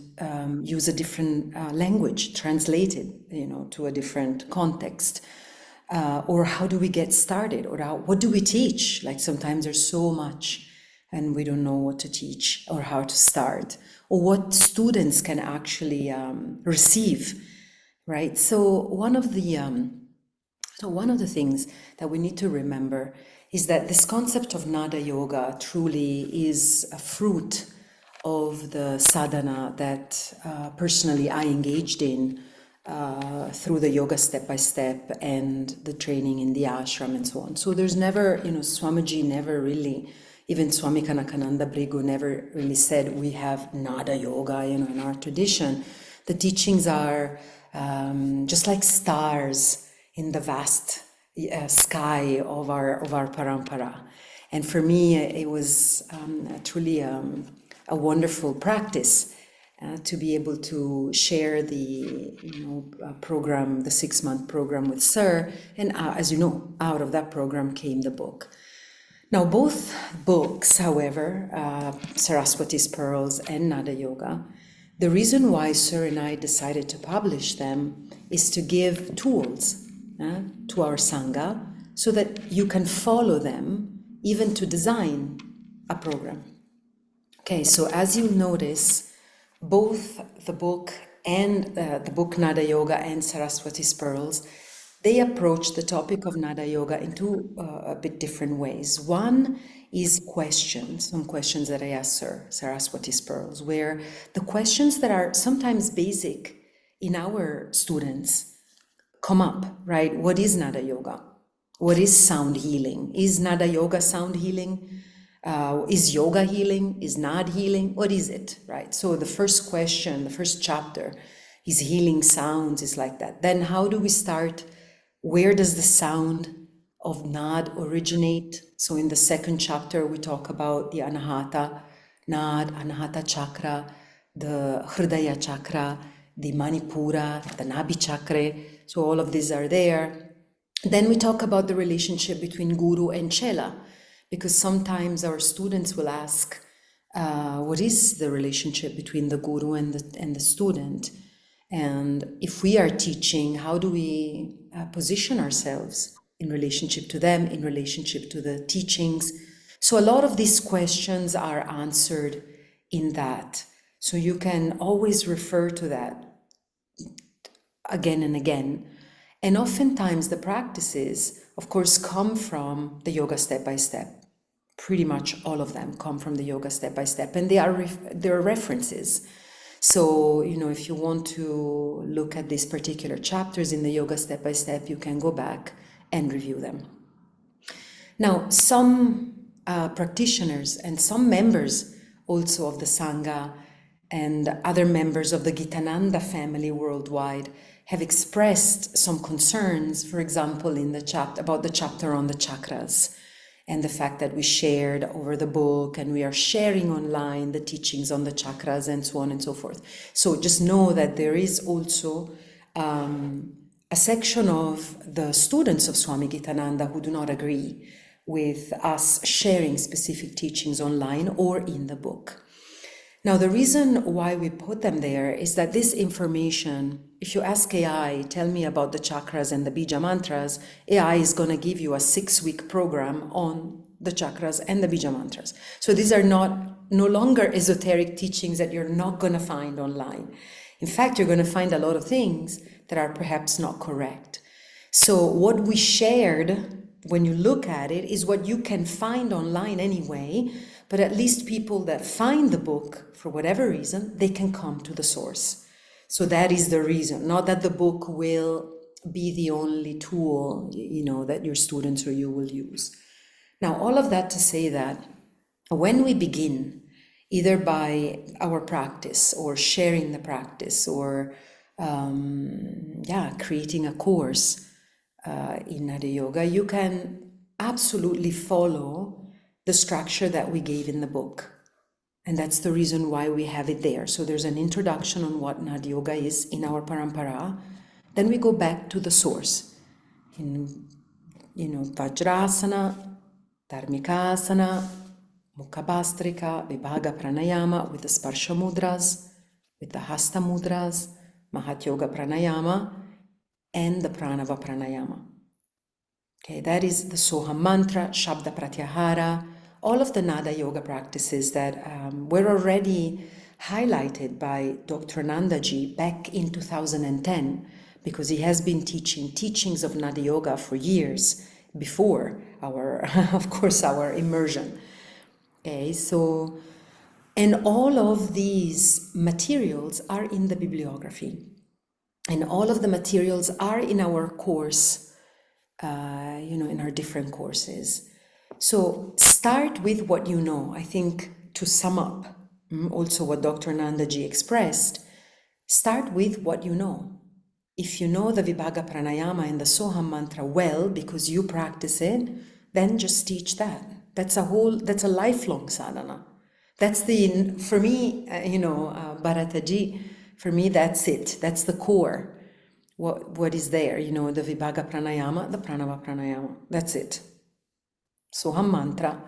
use a different language, translate it, to a different context? Or how do we get started? Or what do we teach? Like sometimes there's so much and we don't know what to teach or how to start, or what students can actually receive. Right. So one of the things that we need to remember is that this concept of Nada Yoga truly is a fruit of the sadhana that personally I engaged in through the yoga step-by-step and the training in the ashram and so on. So there's never, Swamiji never really, even Swami Kanakananda Brigu never really said we have Nada Yoga, in our tradition. The teachings are just like stars in the vast sky of our parampara. And for me, it was truly a wonderful practice to be able to share the program, the 6-month program with Sir. And as you know, out of that program came the book. Now, both books, however, Saraswati's Pearls and Nada Yoga, the reason why Sir and I decided to publish them is to give tools to our Sangha so that you can follow them, even to design a program. Okay, so as you notice, both the book and the book Nada Yoga and Saraswati's Pearls, they approach the topic of Nada Yoga in two a bit different ways. One is some questions that I asked Saraswati's Pearls, where the questions that are sometimes basic in our students come up, right? What is Nada Yoga? What is sound healing? Is Nada Yoga sound healing? Is yoga healing? Is nad healing? What is it, right? So the first question, the first chapter is healing sounds, is like that. Then how do we start? Where does the sound of nad originate? So in the second chapter, we talk about the anahata Nad, Anahata chakra, the Hridaya chakra, the Manipura, the Nabi chakra. So all of these are there. Then we talk about the relationship between Guru and Chela, because sometimes our students will ask, what is the relationship between the Guru and the student? And if we are teaching, how do we position ourselves in relationship to them, in relationship to the teachings? So a lot of these questions are answered in that. So you can always refer to that again and again. And oftentimes the practices, of course, come from the yoga step by step. Pretty much all of them come from the yoga step by step, and they are references. So, if you want to look at these particular chapters in the yoga step by step, you can go back and review them. Now, some practitioners and some members also of the Sangha and other members of the Gitananda family worldwide have expressed some concerns, for example, in the chapter about the chapter on the chakras and the fact that we shared over the book and we are sharing online the teachings on the chakras and so on and so forth. So just know that there is also a section of the students of Swami Gitananda who do not agree with us sharing specific teachings online or in the book. Now, the reason why we put them there is that this information, if you ask AI, tell me about the chakras and the bija mantras, AI is going to give you a 6-week program on the chakras and the bija mantras. So these are no longer esoteric teachings that you're not going to find online. In fact, you're going to find a lot of things that are perhaps not correct. So what we shared, when you look at it, is what you can find online anyway, but at least people that find the book, for whatever reason, they can come to the source. So that is the reason, not that the book will be the only tool, that your students or you will use. Now, all of that to say that when we begin, either by our practice or sharing the practice or creating a course in Nada Yoga, you can absolutely follow the structure that we gave in the book. And that's the reason why we have it there. So there's an introduction on what Nada Yoga is in our parampara. Then we go back to the source. In, Vajrasana, Dharmikasana, Mukhabhastrika, Vibhaga Pranayama with the Sparsha Mudras, with the Hasta Mudras, Mahat Yoga Pranayama, and the Pranava Pranayama. Okay, that is the Soham Mantra, Shabda Pratyahara, all of the Nada Yoga practices that were already highlighted by Dr. Anandaji back in 2010, because he has been teaching teachings of Nada Yoga for years before our immersion. Okay, so, and all of these materials are in the bibliography, and all of the materials are in our course, in our different courses. So start with what you know. I think to sum up also what Dr. Anandaji expressed, start with what you know. If you know the Vibhaga Pranayama and the Soham Mantra well, because you practice it, then just teach that. That's a lifelong sadhana. That's for me, Bharataji, for me, that's it. That's the core. What is there, the Vibhaga Pranayama, the Pranava Pranayama, that's it. Soham Mantra,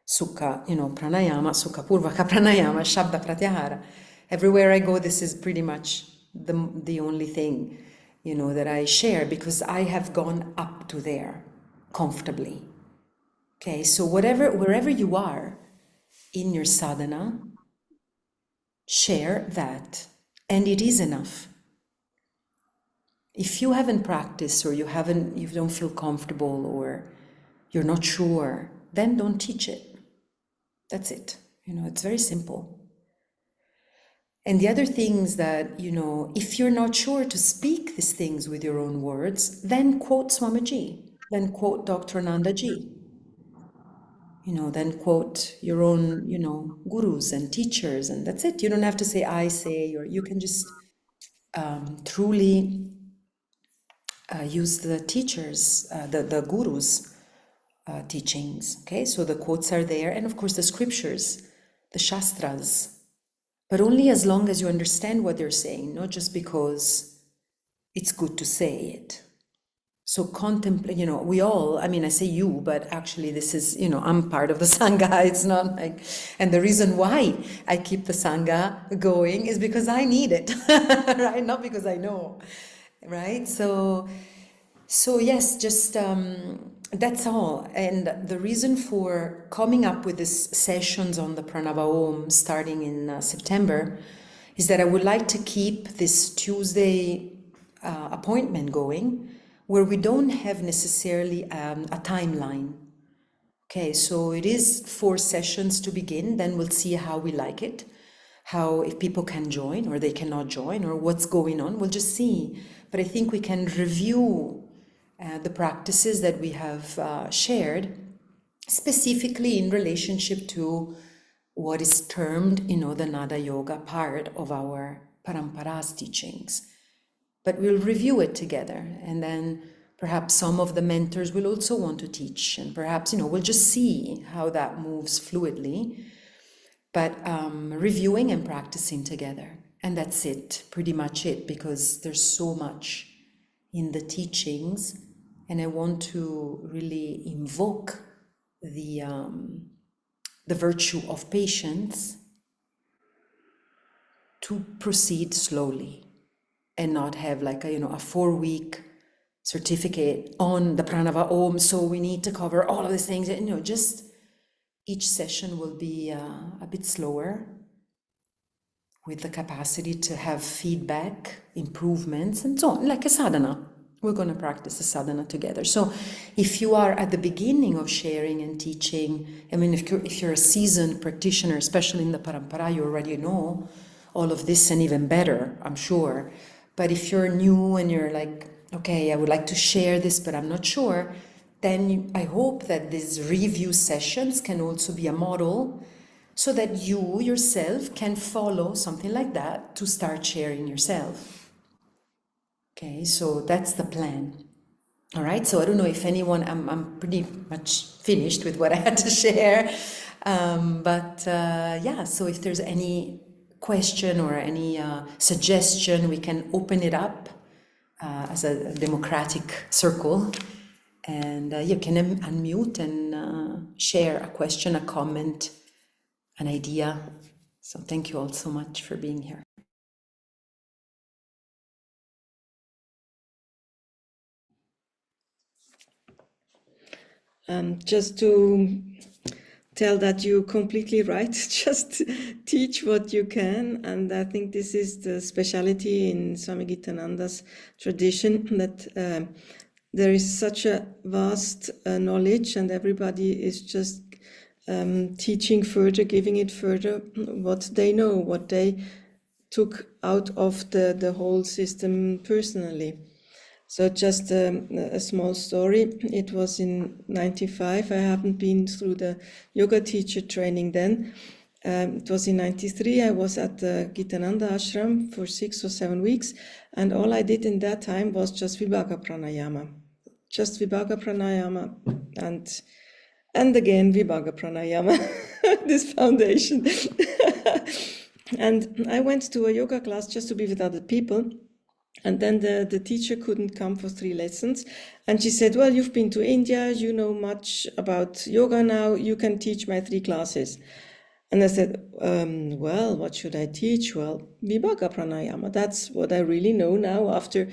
Sukha, Pranayama, Sukha Purvaka Pranayama, Shabda Pratyahara. Everywhere I go, this is pretty much the only thing, that I share, because I have gone up to there comfortably. Okay, so wherever you are in your sadhana, share that, and it is enough. If you haven't practiced or you don't feel comfortable or you're not sure, then don't teach it. That's it. It's very simple. And the other things that, if you're not sure to speak these things with your own words, then quote Swamiji, then quote Dr. Anandaji, then quote your own, gurus and teachers, and that's it. You don't have to say I say, or you can just truly use the teachers, the gurus' teachings. Okay, so the quotes are there, and of course the scriptures the Shastras, but only as long as you understand what they're saying, not just because it's good to say it. So contemplate, we all, I say you, but actually this is, I'm part of the Sangha. It's not like, and the reason why I keep the Sangha going is because I need it, right? Not because I know, right? So yes, just that's all. And the reason for coming up with these sessions on the Pranava Om starting in September is that I would like to keep this Tuesday appointment going, where we don't have necessarily a timeline. Okay, so it is 4 sessions to begin, then we'll see how we like it, how if people can join or they cannot join or what's going on, we'll just see. But I think we can review the practices that we have shared, specifically in relationship to what is termed, the Nada Yoga part of our Parampara's teachings. But we'll review it together, and then perhaps some of the mentors will also want to teach, and perhaps, we'll just see how that moves fluidly, but reviewing and practicing together. And that's it, pretty much it, because there's so much in the teachings, and I want to really invoke the virtue of patience to proceed slowly, and not have like a 4-week certificate on the Pranava Om, so we need to cover all of these things. Just each session will be a bit slower, with the capacity to have feedback, improvements, and so on, like a sadhana. We're going to practice the sadhana together. So if you are at the beginning of sharing and teaching, if you're a seasoned practitioner, especially in the parampara, you already know all of this and even better, I'm sure. But if you're new and you're like, okay, I would like to share this, but I'm not sure, then I hope that these review sessions can also be a model so that you yourself can follow something like that to start sharing yourself. Okay, so that's the plan. All right, so I don't know if anyone, I'm pretty much finished with what I had to share. So if there's any question or any suggestion, we can open it up as a democratic circle. And you can unmute and share a question, a comment, an idea. So thank you all so much for being here. Just to tell that you're completely right. Just teach what you can. And I think this is the speciality in Swami Gitananda's tradition, that there is such a vast knowledge, and everybody is just teaching further, giving it further, what they know, what they took out of the whole system personally. So just a small story. It was in 95. I haven't been through the yoga teacher training then. It was in 93. I was at the Gitananda ashram for 6 or 7 weeks. And all I did in that time was just Vibhaga Pranayama. Just Vibhaga Pranayama and again Vibhaga Pranayama, this foundation. And I went to a yoga class just to be with other people. And then the teacher couldn't come for 3 lessons. And she said, well, you've been to India, you know much about yoga now, you can teach my 3 classes. And I said, well, what should I teach? Well, Vibhaga Pranayama, that's what I really know now after,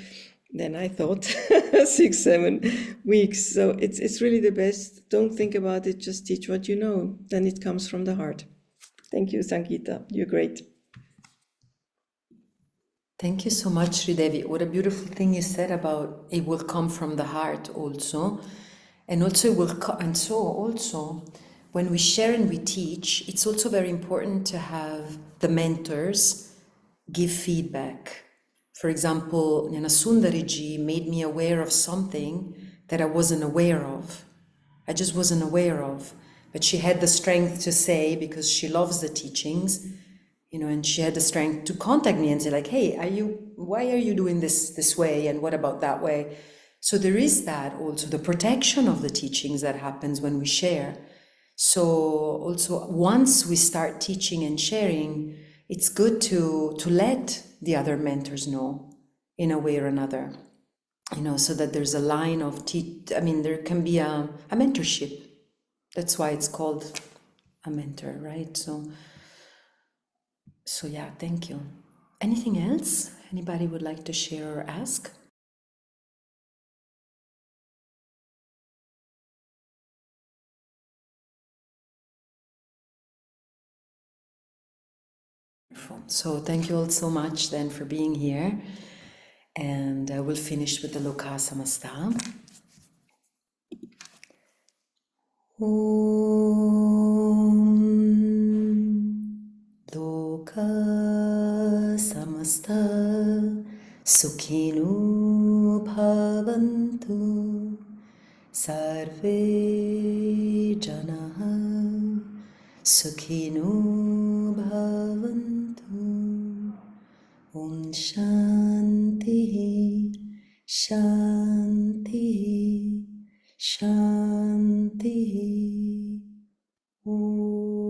then I thought, 6-7 weeks. So it's really the best. Don't think about it, just teach what you know. Then it comes from the heart. Thank you, Sangeeta. You're great. Thank you so much, Sridevi. What a beautiful thing you said about it will come from the heart also. And also it will and so also when we share and we teach, it's also very important to have the mentors give feedback. For example, Sundariji made me aware of something that I wasn't aware of. I just wasn't aware of. But she had the strength to say, because she loves the teachings, and she had the strength to contact me and say like, hey, why are you doing this way? And what about that way? So there is that also, the protection of the teachings that happens when we share. So also once we start teaching and sharing, it's good to let the other mentors know in a way or another, so that there's a line of there can be a mentorship. That's why it's called a mentor, right? So yeah, thank you. Anything else anybody would like to share or ask? So thank you all so much then for being here, and we'll finish with the Loka Samasta. Loka Samasta Sukhino Bhavantu Sarve Janaha Sukhino Bhavantu. Om Shanti Shanti Shanti. Om.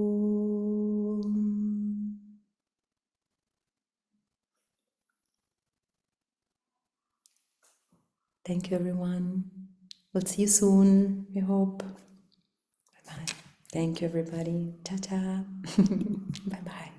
Thank you, everyone. We'll see you soon, we hope. Bye-bye. Thank you, everybody. Ta-ta. Bye-bye.